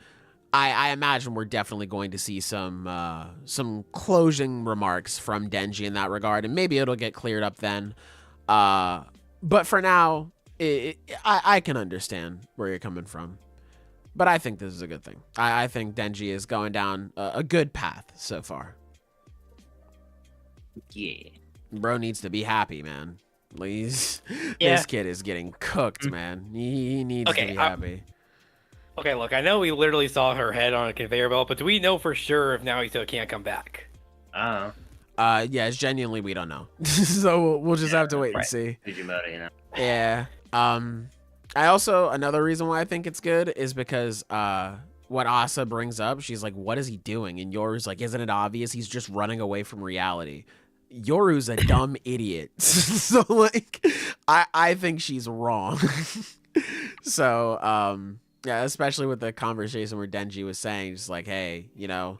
I imagine we're definitely going to see some closing remarks from Denji in that regard, and maybe it'll get cleared up then. But for now, I can understand where you're coming from, but I think this is a good thing. I think Denji is going down a good path so far. Yeah. Bro needs to be happy, man. Please. Yeah. This kid is getting cooked, man. He needs to be happy. Okay, look, I know we literally saw her head on a conveyor belt, but do we know for sure if Naito can't come back? Yeah, genuinely we don't know. So we'll just have to wait and see. Fujimoto, you know. Yeah. I also, another reason why I think it's good is because what Asa brings up, she's like, what is he doing? And Yoru's like, isn't it obvious? He's just running away from reality. Yoru's a dumb idiot. So like, I think she's wrong. So yeah, especially with the conversation where Denji was saying, just like, hey, you know,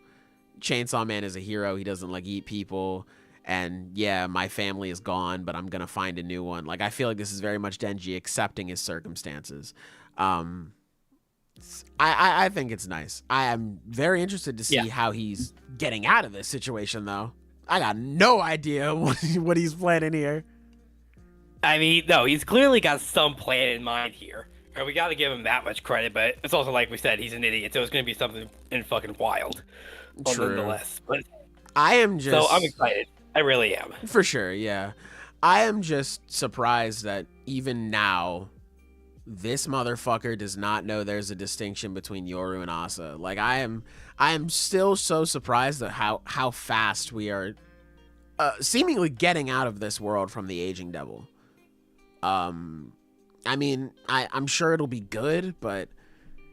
Chainsaw Man is a hero. He doesn't like eat people. And yeah, my family is gone, but I'm going to find a new one. Like, I feel like this is very much Denji accepting his circumstances. I think it's nice. I am very interested to see how he's getting out of this situation, though. I got no idea what he's planning here. I mean, no, he's clearly got some plan in mind here. And we got to give him that much credit, but it's also like we said, he's an idiot, so it's going to be something in fucking wild. True. Nonetheless. But I am just... So I'm excited. I really am. For sure, yeah. I am just surprised that even now, this motherfucker does not know there's a distinction between Yoru and Asa. Like, I'm I am still so surprised at how fast we are seemingly getting out of this world from the aging devil. I mean, I'm sure it'll be good, but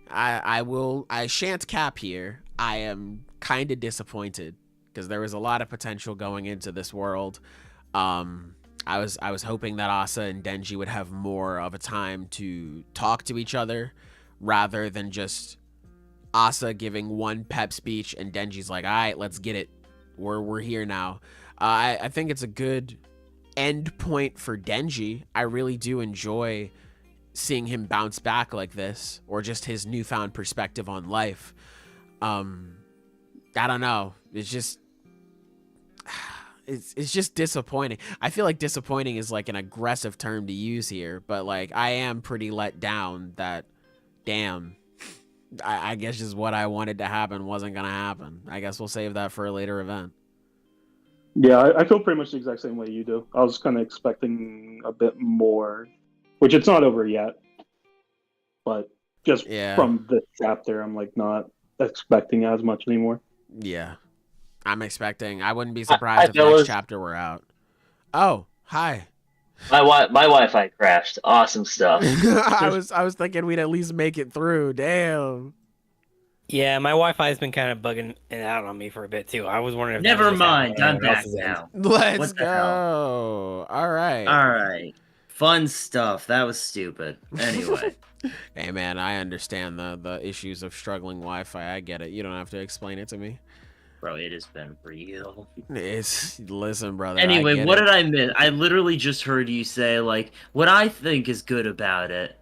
I shan't cap here. I am kind of disappointed because there was a lot of potential going into this world. I was hoping that Asa and Denji would have more of a time to talk to each other rather than just Asa giving one pep speech and Denji's like, all right, let's get it. We're here now. I think it's a good end point for Denji. I really do enjoy seeing him bounce back like this, or just his newfound perspective on life. I don't know. It's just disappointing. I feel like disappointing is like an aggressive term to use here, but like I am pretty let down that, damn, I guess just what I wanted to happen wasn't gonna happen. I guess we'll save that for a later event. Yeah, I feel pretty much the exact same way you do. I was kind of expecting a bit more, which it's not over yet, but just from this chapter, I'm like not expecting as much anymore. Yeah, I wouldn't be surprised if next chapter were out. Oh, hi. My Wi-Fi crashed. Awesome stuff. I was thinking we'd at least make it through. Damn. Yeah, my Wi-Fi has been kind of bugging it out on me for a bit too. I was wondering if Never mind, I'm back now. Let's go. All right. Fun stuff. That was stupid. Anyway. Hey man, I understand the issues of struggling Wi-Fi. I get it. You don't have to explain it to me. Bro, it has been real. Listen, brother. Anyway, what did I miss? I literally just heard you say, like, what I think is good about it.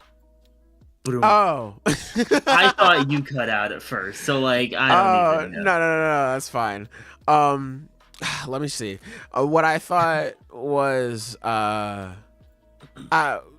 Oh. I thought you cut out at first, so, like, I don't even know. No, that's fine. Let me see. What I thought was,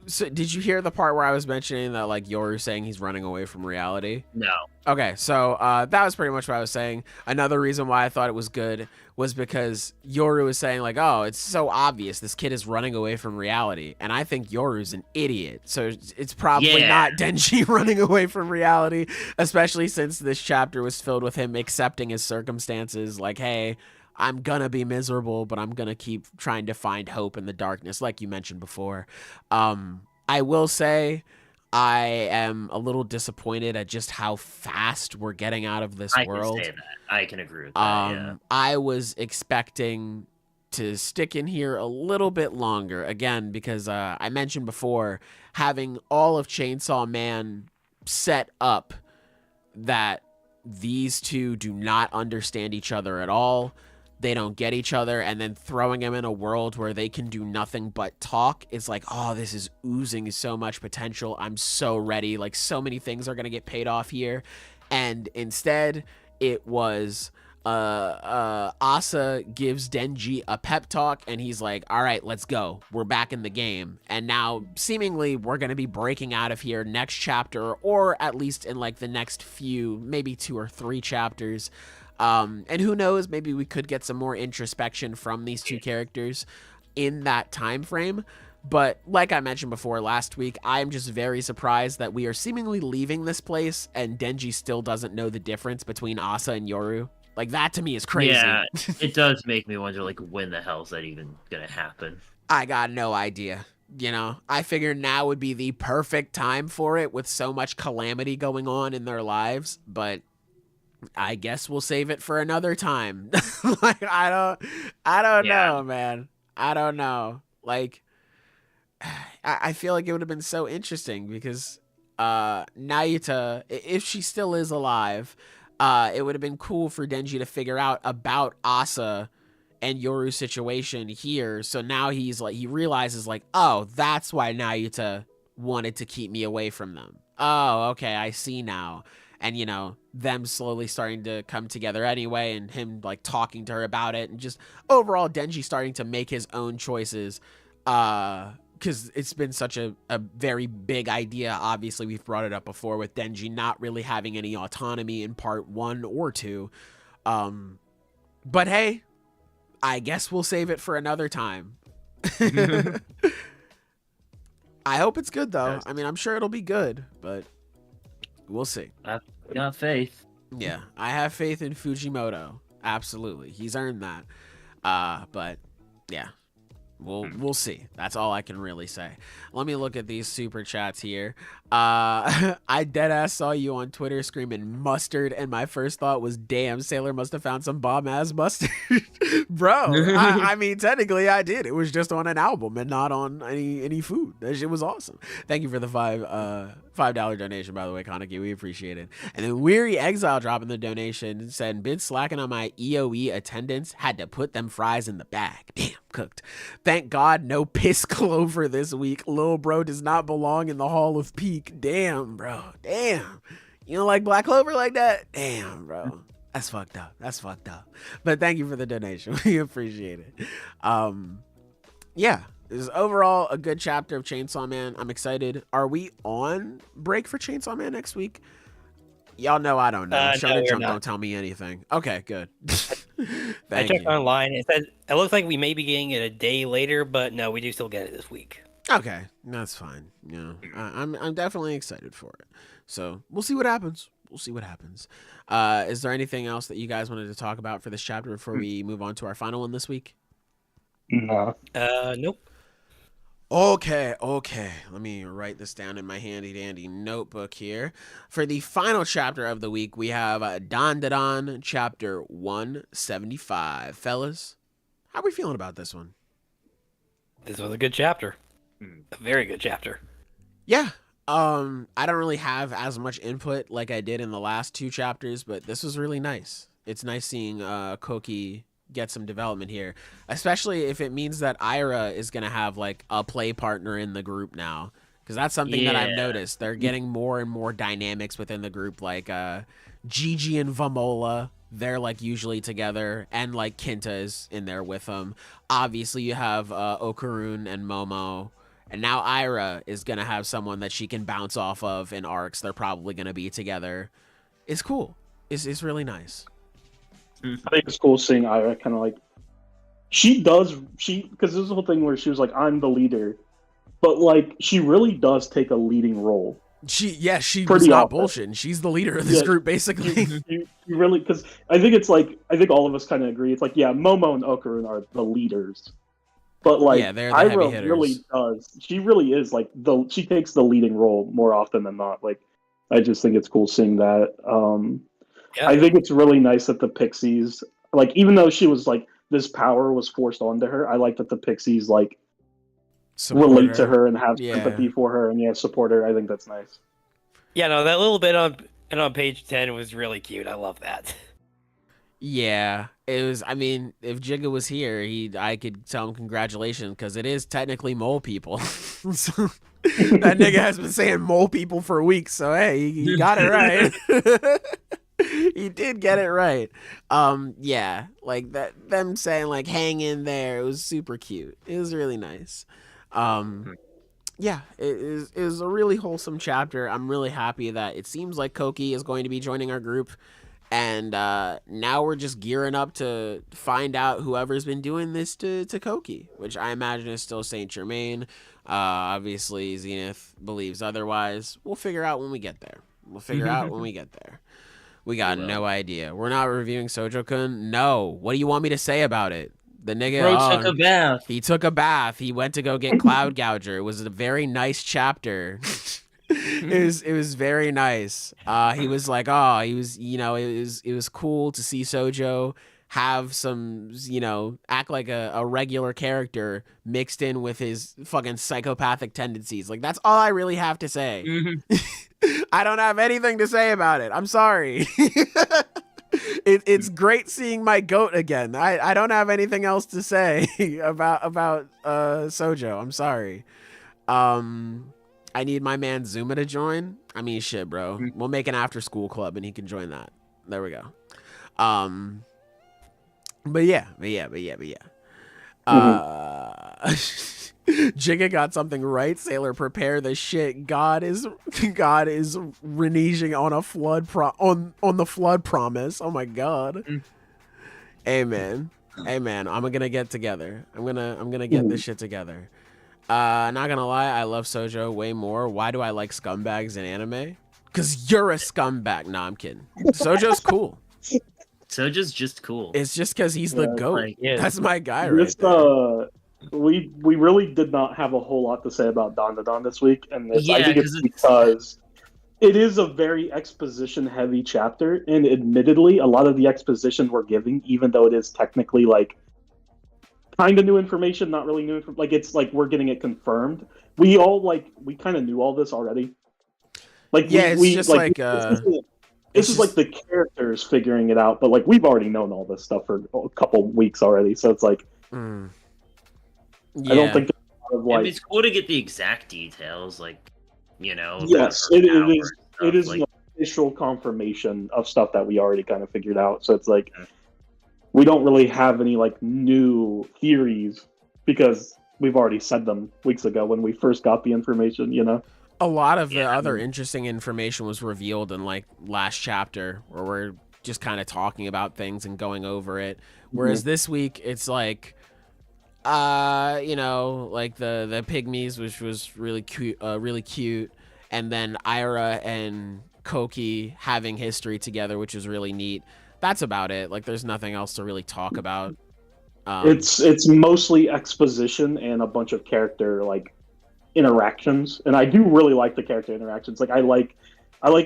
so did you hear the part where I was mentioning that, like, Yoru saying he's running away from reality? No. Okay, so that was pretty much what I was saying. Another reason why I thought it was good was because Yoru was saying, like, oh, it's so obvious this kid is running away from reality. And I think Yoru's an idiot. So it's probably not Denji running away from reality, especially since this chapter was filled with him accepting his circumstances. Like, hey, I'm gonna be miserable, but I'm gonna keep trying to find hope in the darkness, like you mentioned before. I will say I am a little disappointed at just how fast we're getting out of this world. I can say that. I can agree with that, yeah. I was expecting to stick in here a little bit longer, again, because I mentioned before, having all of Chainsaw Man set up that these two do not understand each other at all. They don't get each other, and then throwing them in a world where they can do nothing but talk is like, oh, this is oozing so much potential. I'm so ready. Like, so many things are going to get paid off here. And instead, it was Asa gives Denji a pep talk, and he's like, all right, let's go. We're back in the game. And now, seemingly, we're going to be breaking out of here next chapter, or at least in, like, the next few, maybe 2 or 3 chapters. And who knows, maybe we could get some more introspection from these two characters in that time frame. But like I mentioned before last week, I'm just very surprised that we are seemingly leaving this place and Denji still doesn't know the difference between Asa and Yoru. Like, that to me is crazy. Yeah, it does make me wonder, like, when the hell is that even gonna happen? I got no idea. You know, I figured now would be the perfect time for it with so much calamity going on in their lives, but I guess we'll save it for another time. Like, I don't know, man. I don't know. Like, I feel like it would have been so interesting because Nayuta, if she still is alive, it would have been cool for Denji to figure out about Asa and Yoru's situation here. So now he's like, he realizes, like, oh, that's why Nayuta wanted to keep me away from them. Oh, okay, I see now. And, you know, them slowly starting to come together anyway, and him, like, talking to her about it, and just overall Denji starting to make his own choices, because it's been such a very big idea. Obviously, we've brought it up before with Denji not really having any autonomy in part 1 or 2. But hey, I guess we'll save it for another time. I hope it's good, though. I mean, I'm sure it'll be good, but we'll see. I've got faith. Yeah, I have faith in Fujimoto. Absolutely, he's earned that. But yeah, we'll see. That's all I can really say. Let me look at these super chats here. I deadass saw you on Twitter screaming mustard, and my first thought was, damn, Sailor must have found some bomb ass mustard. Bro, I mean, technically I did. It was just on an album and not on any food. That shit was awesome. Thank you for the $5 donation, by the way, Kaneki. We appreciate it. And then Weary Exile dropping the donation and said, been slacking on my EOE attendance, had to put them fries in the bag. Damn, cooked. Thank God no piss clover this week. Lil bro does not belong in the Hall of Peak. Damn, bro. Damn. You don't like Black Clover like that? Damn, bro. That's fucked up. That's fucked up. But thank you for the donation. We appreciate it. Yeah. This is overall a good chapter of Chainsaw Man. I'm excited. Are we on break for Chainsaw Man next week? Y'all know I don't know. Shonen Jump don't tell me anything. Okay, good. I checked online. It said it looks like we may be getting it a day later, but no, we do still get it this week. Okay, that's fine. Yeah, I'm definitely excited for it. So we'll see what happens. We'll see what happens. Is there anything else that you guys wanted to talk about for this chapter before we move on to our final one this week? No. Nope. Okay. Let me write this down in my handy dandy notebook here. For the final chapter of the week, we have Dandadan Chapter 175. Fellas, how are we feeling about this one? This was a good chapter. A very good chapter. Yeah. I don't really have as much input like I did in the last two chapters, but this was really nice. It's nice seeing Kouki get some development here, especially if it means that Aira is gonna have like a play partner in the group now, because that's something that I've noticed. They're getting more and more dynamics within the group, like Gigi and Vamola. They're like usually together, and like Kinta is in there with them. Obviously, you have Okarun and Momo. And now Aira is going to have someone that she can bounce off of in arcs. They're probably going to be together. It's cool. It's really nice. I think it's cool seeing Aira kind of like... Because there's the whole thing where she was like, I'm the leader. But like, she really does take a leading role. She's not bullshitting. She's the leader of this group, basically. She really... Because I think all of us kind of agree. It's like, yeah, Momo and Okarun are the leaders. But like, they're the heavy Aira hitters. really does. She really is like she takes the leading role more often than not. Like, I just think it's cool seeing that. I think it's really nice that the Pixies, like, even though she was like this power was forced onto her, I like that the Pixies like relate to her and have sympathy for her and support her. I think that's nice. Yeah, no, that little bit on page 10 was really cute. I love that. Yeah, it was. I mean, if Jigga was here, I could tell him congratulations, because it is technically mole people. So, that nigga has been saying mole people for weeks. So hey, he got it right. He did get it right. Yeah, like that. Them saying like hang in there. It was super cute. It was really nice. Yeah, it is a really wholesome chapter. I'm really happy that it seems like Kouki is going to be joining our group. And now we're just gearing up to find out whoever's been doing this to Kouki, which I imagine is still Saint Germain. Obviously, Zenith believes otherwise. We'll figure out when we get there. We got no idea. We're not reviewing Sojo-kun? No. What do you want me to say about it? The nigga took a bath. He took a bath. He went to go get Cloud Gouger. It was a very nice chapter. It was very nice. He was like, it was cool to see Sojo have some, act like a regular character mixed in with his fucking psychopathic tendencies. Like, that's all I really have to say. I don't have anything to say about it. I'm sorry. It's great seeing my goat again. I don't have anything else to say about Sojo. I'm sorry. I need my man Zuma to join. I mean, shit, bro. We'll make an after school club and he can join that. There we go. But yeah. Jigga got something right. Sailor, prepare the shit. God is reneging on a flood on the flood promise. Oh my God. Amen. Amen. I'm gonna get together. I'm gonna get this shit together. Not gonna lie, I love Sojo way more. Why do I like scumbags in anime? Because you're a scumbag. Nah, I'm kidding. Sojo's cool. Sojo's just cool. It's just because he's the GOAT. like, yeah. That's my guy right This, there. we really did not have a whole lot to say about Dandadan this week, and I Yeah, think it's 'cause because it is a very exposition-heavy chapter, and admittedly, a lot of the exposition we're giving, even though it is technically like kind of new information, not really new information, like it's like we're getting it confirmed. We kind of knew all this already. Like Yeah, it's just like, this is like the characters figuring it out, but like we've already known all this stuff for a couple weeks already, so it's like Yeah. I don't think there's a lot of, I mean, like it's cool to get the exact details, like, yes, about it her power is. and It is stuff, an official confirmation of stuff that we already kind of figured out. So it's like we don't really have any like new theories because we've already said them weeks ago when we first got the information. A lot of the other interesting information was revealed in like last chapter, where we're just kind of talking about things and going over it. Whereas this week, it's like, like the pygmies, which was really cute, and then Aira and Kouki having history together, which is really neat. That's about it. Like, there's nothing else to really talk about. It's mostly exposition and a bunch of character like interactions, and I do really like the character interactions. Like I like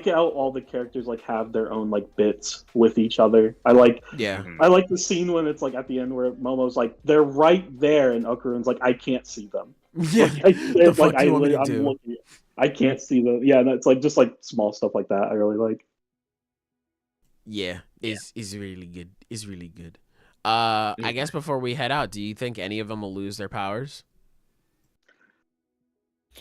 how all the characters like have their own like bits with each other. I like the scene when it's like at the end where Momo's like they're right there and Okarun's like I can't see them. Yeah, It's like I'm looking. I can't see them. Yeah, and it's like just like small stuff like that. I really like. Yeah, is really good. Is really good. I guess before we head out, do you think any of them will lose their powers?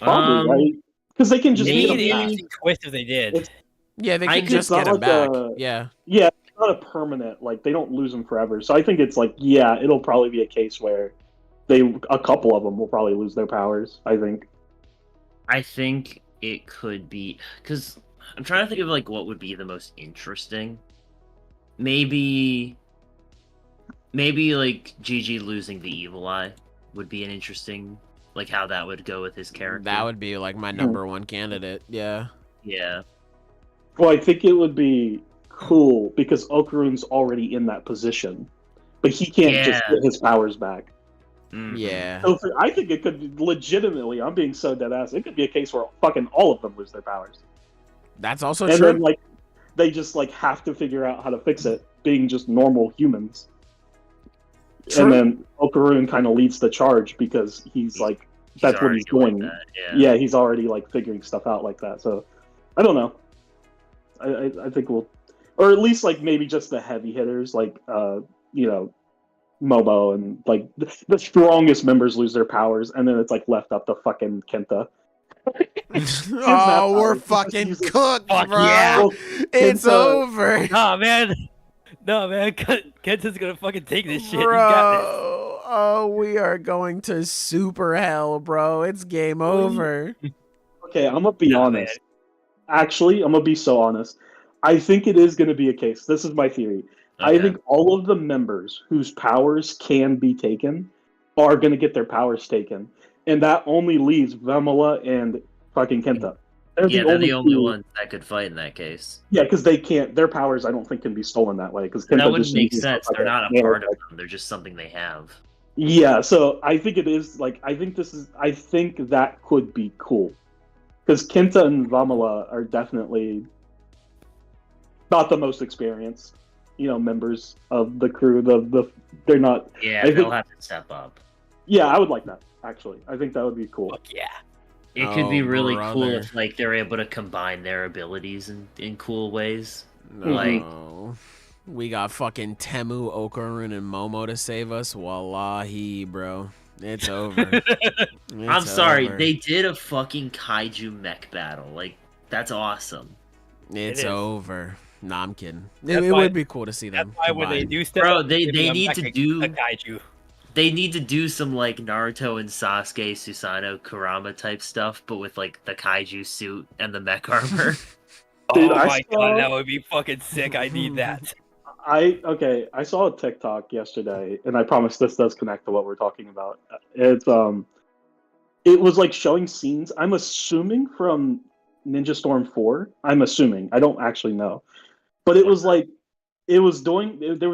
Probably, right? Because they can just It'd get be them an back. interesting twist if they did. Yeah, they I can could- just it's get not them like back. Yeah. Yeah, it's not a permanent. Like they don't lose them forever. So I think it's like it'll probably be a case where a couple of them will probably lose their powers. I think. I think it could be because I'm trying to think of like what would be the most interesting. Maybe like Gigi losing the evil eye would be an interesting, like how that would go with his character. That would be like my number one candidate. Yeah. Yeah. Well, I think it would be cool because Okarun's already in that position, but he can't just get his powers back. Mhm. Yeah. So I think it could legitimately. I'm being so dead ass. It could be a case where fucking all of them lose their powers, That's also and true. then like they just like have to figure out how to fix it, being just normal humans. True. And then Okarun kind of leads the charge because he's like that's what he's doing. That, Yeah, he's already like figuring stuff out like that. So I don't know. I think we'll, or at least like maybe just the heavy hitters like Momo and like the strongest members lose their powers, and then it's like left up to fucking Kenta. Oh, we're fucking cooked, Fuck bro. yeah. Well, It's Kenta- over. Nah, man. No, man. Kenta's gonna fucking take this shit. He's got this. Bro, oh, we are going to super hell, bro. It's game over. Okay, I'm gonna be No, honest. Actually, I'm gonna be so honest. I think it is gonna be a case. This is my theory. I Okay. think all of the members whose powers can be taken are gonna get their powers taken, and that only leaves Vemola and fucking Kenta. They're the only two- ones that could fight in that case. Yeah, because they can't. Their powers, I don't think, can be stolen that way. Because That wouldn't make sense. They're not a part of them. They're just something they have. Yeah, so I think it is like I think that could be cool because Kenta and Vemola are definitely not the most experienced, members of the crew. They're not. Yeah, I they'll think- have to step up. Yeah, I would like that actually. I think that would be cool. Fuck yeah. It could be Oh, really cool brother. if like they're able to combine their abilities in cool ways. No. We got fucking Temu, Okarun, and Momo to save us. Wallahi, bro. It's over. I'm sorry, over. they did a fucking kaiju mech battle. Like that's awesome. It's It is. over. Nah, I'm kidding. That's It why- would be cool to see them. That's why when they combined. do step Bro, up, they give me a need to mecha- do- a kaiju. They need to do some like Naruto and Sasuke, Susanoo, Kurama type stuff, but with like the kaiju suit and the mech armor. Dude, Oh I my saw- god, that would be fucking sick. I need that. I saw a TikTok yesterday, and I promise this does connect to what we're talking about. It was like showing scenes. I'm assuming from Ninja Storm 4. I'm assuming. I don't actually know. But it was like, there was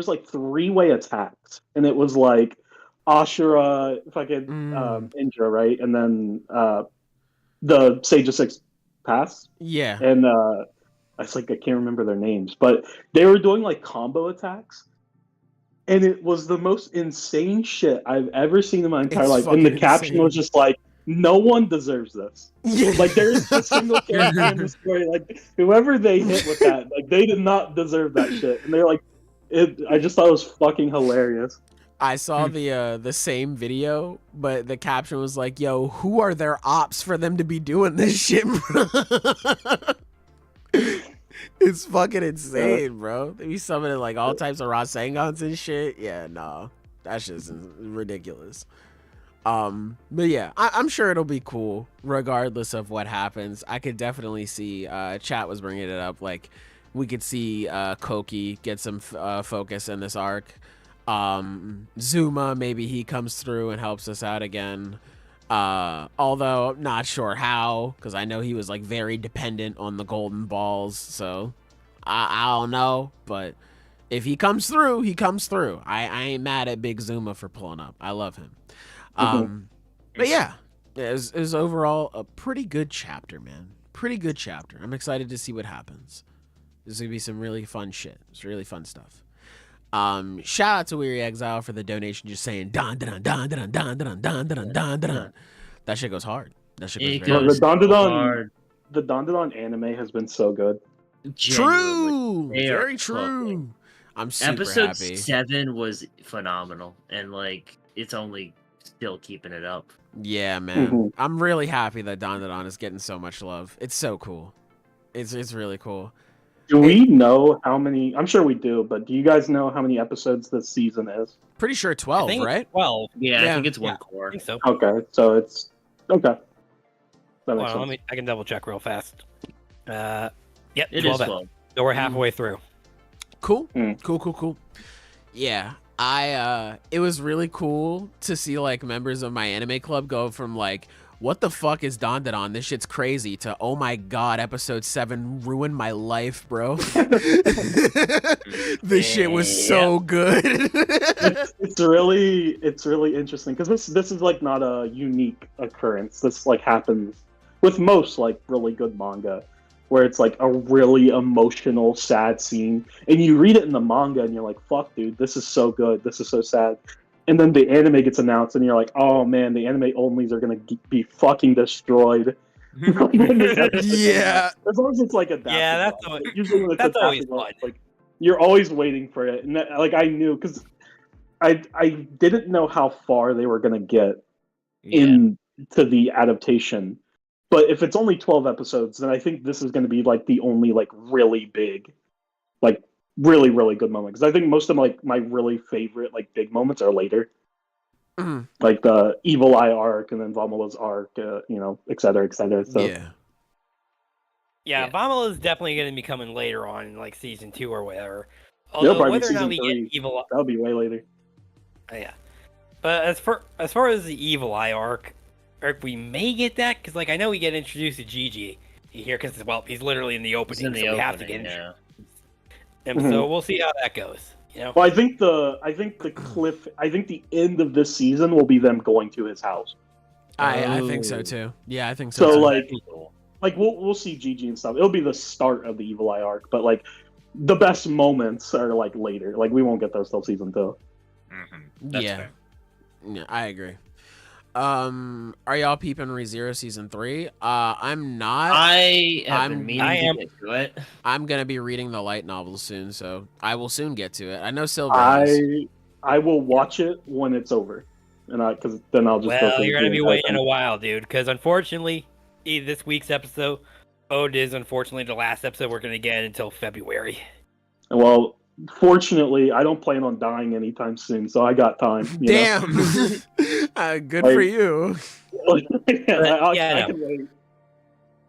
like three-way attacks. And it was like Ashura, fucking Indra, right? And then the Sage of Six Paths. Yeah. And I can't remember their names. But they were doing like combo attacks. And it was the most insane shit I've ever seen in my entire life. And the caption was just like, no one deserves this. Yeah. Like, there's a single character in the story, like, whoever they hit with that, like, they did not deserve that shit. And they're like, I just thought it was fucking hilarious. I saw the same video, but the caption was like, yo, who are their ops for them to be doing this shit, bro? It's fucking insane, bro. They be summoning like all types of Rasengans and shit. Yeah, no, that's just ridiculous. But yeah, I'm sure it'll be cool regardless of what happens. I could definitely see, chat was bringing it up, like we could see Kouki get some focus in this arc. Zuma, maybe he comes through and helps us out again. Although not sure how, because I know he was like very dependent on the golden balls, so I don't know. But if he comes through, he comes through. I ain't mad at Big Zuma for pulling up. I love him. But yeah, it was overall a pretty good chapter, man. Pretty good chapter. I'm excited to see what happens. There's gonna be some really fun shit. It's really fun stuff. Shout out to Weary Exile for the donation, just saying don don don don don don don don don don. That shit goes hard. That shit goes very hard. The Dandadan anime has been so good. True, very true. I'm super Episode happy. 7 was phenomenal, and like it's only still keeping it up. Yeah, man. I'm really happy that Dandadan is getting so much love. It's so cool. It's really cool. Do we know how many? I'm sure we do, but do you guys know how many episodes this season is? Pretty sure 12, right? 12. Yeah, Yeah. I think it's one I core. think so. Okay, so it's okay. That makes Hold on, sense. I can double check real fast. Yep, It 12. is 12. So we're halfway through. Cool. Mm. Cool. Yeah. It was really cool to see like members of my anime club go from like, what the fuck is Dandadan? This shit's crazy, to oh my god, episode 7 ruined my life, bro. This shit was so good. It's really interesting because this is like not a unique occurrence. This like happens with most like really good manga, where it's like a really emotional, sad scene, and you read it in the manga and you're like, "Fuck, dude, this is so good. This is so sad." And then the anime gets announced, and you're like, "Oh man, the anime onlys are gonna be fucking destroyed." Yeah. As long as it's like adapted. Yeah, that's well. Usually when it's that's always adapted well, fun. like you're always waiting for it, and that, like I knew because I didn't know how far they were gonna get into the adaptation. But if it's only 12 episodes, then I think this is going to be like the only like really big, like really, really good moment. Because I think most of my really favorite like big moments are later. Like the Evil Eye arc and then Vomala's arc, et cetera, et cetera. So Yeah, Vamala is definitely going to be coming later on in like season 2 or whatever. It'll Although probably be whether or not season we 3. get Evil That'll be way later. yeah. But as far as the Evil Eye arc, we may get that because like I know we get introduced to Gigi here because he's literally in the opening, we have to get introduced. And so we'll see how that goes. You know. Well, I think the end of this season will be them going to his house. I think so too. Yeah, I think so. So too. like we'll see Gigi and stuff. It'll be the start of the Evil Eye arc, but like the best moments are like later. Like we won't get those till season 2. Yeah, I agree. Are y'all peeping ReZero season 3? I'm not. I am meaning to get to it. I'm gonna be reading the light novel soon, so I will soon get to it. I know Silver is. I will watch it when it's over, and because then I'll just. Well, you're gonna be waiting a while, dude. Because unfortunately, this week's episode, it is unfortunately the last episode we're gonna get until February. Well, fortunately, I don't plan on dying anytime soon, so I got time. Damn. Good for you. I can wait.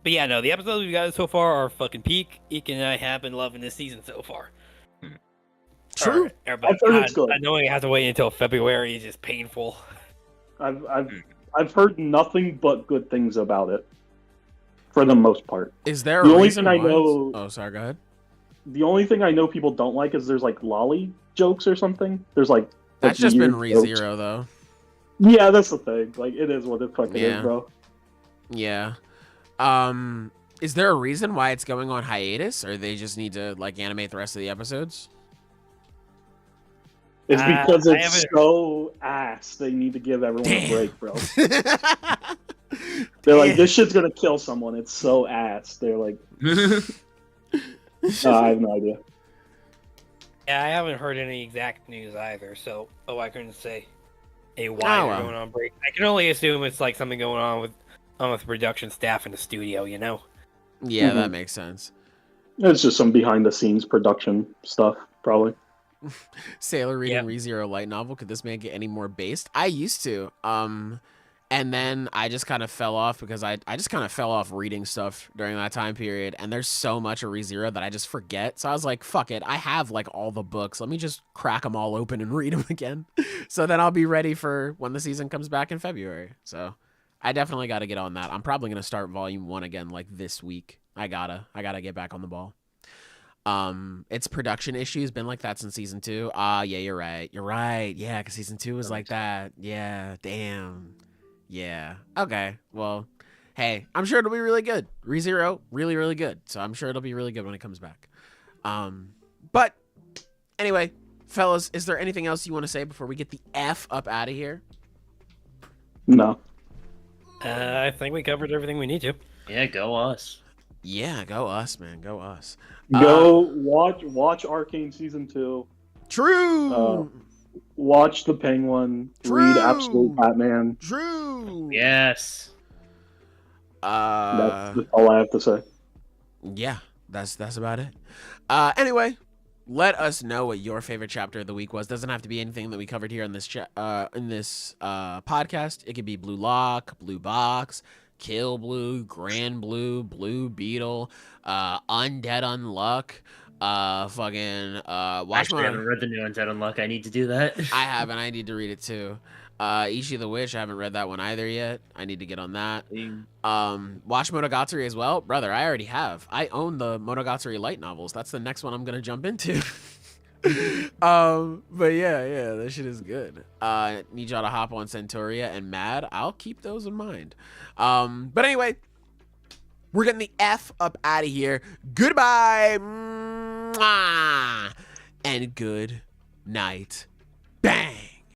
But yeah, no, the episodes we've got so far are fucking peak. Ike and I have been loving this season so far. True. I've heard it's good. I know we have to wait until February is just painful. I've heard nothing but good things about it for the most part. Is there The a only reason thing I why? know- Oh, sorry. Go ahead. The only thing I know people don't like is there's like lolly jokes or something. There's like That's just been weird jokes. ReZero though. Yeah, that's the thing. Like, it is what it fucking Yeah. is, bro. Yeah. Is there a reason why it's going on hiatus, or they just need to like animate the rest of the episodes? It's because I it's haven't- so ass. They need to give everyone Damn. a break, bro. They're like, this shit's gonna kill someone. It's so ass. They're like, I have no idea. Yeah, I haven't heard any exact news either, so I couldn't say why Oh, they're well. going on break. I can only assume it's like something going on with production staff in the studio, you know? Yeah, that Mhm. makes sense. It's just some behind the scenes production stuff, probably. Sailor reading Yeah. ReZero light novel. Could this make it any more based? I used to. And then I just kind of fell off because I just kind of fell off reading stuff during that time period. And there's so much of ReZero that I just forget. So I was like, fuck it. I have like all the books. Let me just crack them all open and read them again. So then I'll be ready for when the season comes back in February. So I definitely got to get on that. I'm probably going to start volume 1 again like this week. I gotta get back on the ball. Its production issues been like that since season 2. Yeah, you're right. Yeah, because season 2 was like that. Yeah, damn. Yeah. Okay. Well, hey, I'm sure it'll be really good. ReZero, really, really good. So I'm sure it'll be really good when it comes back. But anyway, fellas, is there anything else you want to say before we get the F up out of here? No. I think we covered everything we need to. Yeah, go us. Yeah, go us, man. Go us. Go watch Arcane season 2. True. Watch The Penguin. True. Read Absolute Batman. True. Yes. That's all I have to say. Yeah, that's about it. Anyway, let us know what your favorite chapter of the week was. Doesn't have to be anything that we covered here in this podcast. It could be Blue Lock, Blue Box, Kill Blue, Grand Blue, Blue Beetle, Undead Unluck, fucking watch Actually, I haven't read the new Undead Unluck. I need to do that. I haven't. I need to read it too. Ichi the Witch. I haven't read that one either yet. I need to get on that. Watch Monogatari as well, brother. I already have. I own the Monogatari light novels. That's the next one I'm gonna jump into. But yeah, that shit is good. Need y'all to hop on Centauria and Mad. I'll keep those in mind. But anyway, we're getting the F up out of here. Goodbye. Mwah! And good night. Bang.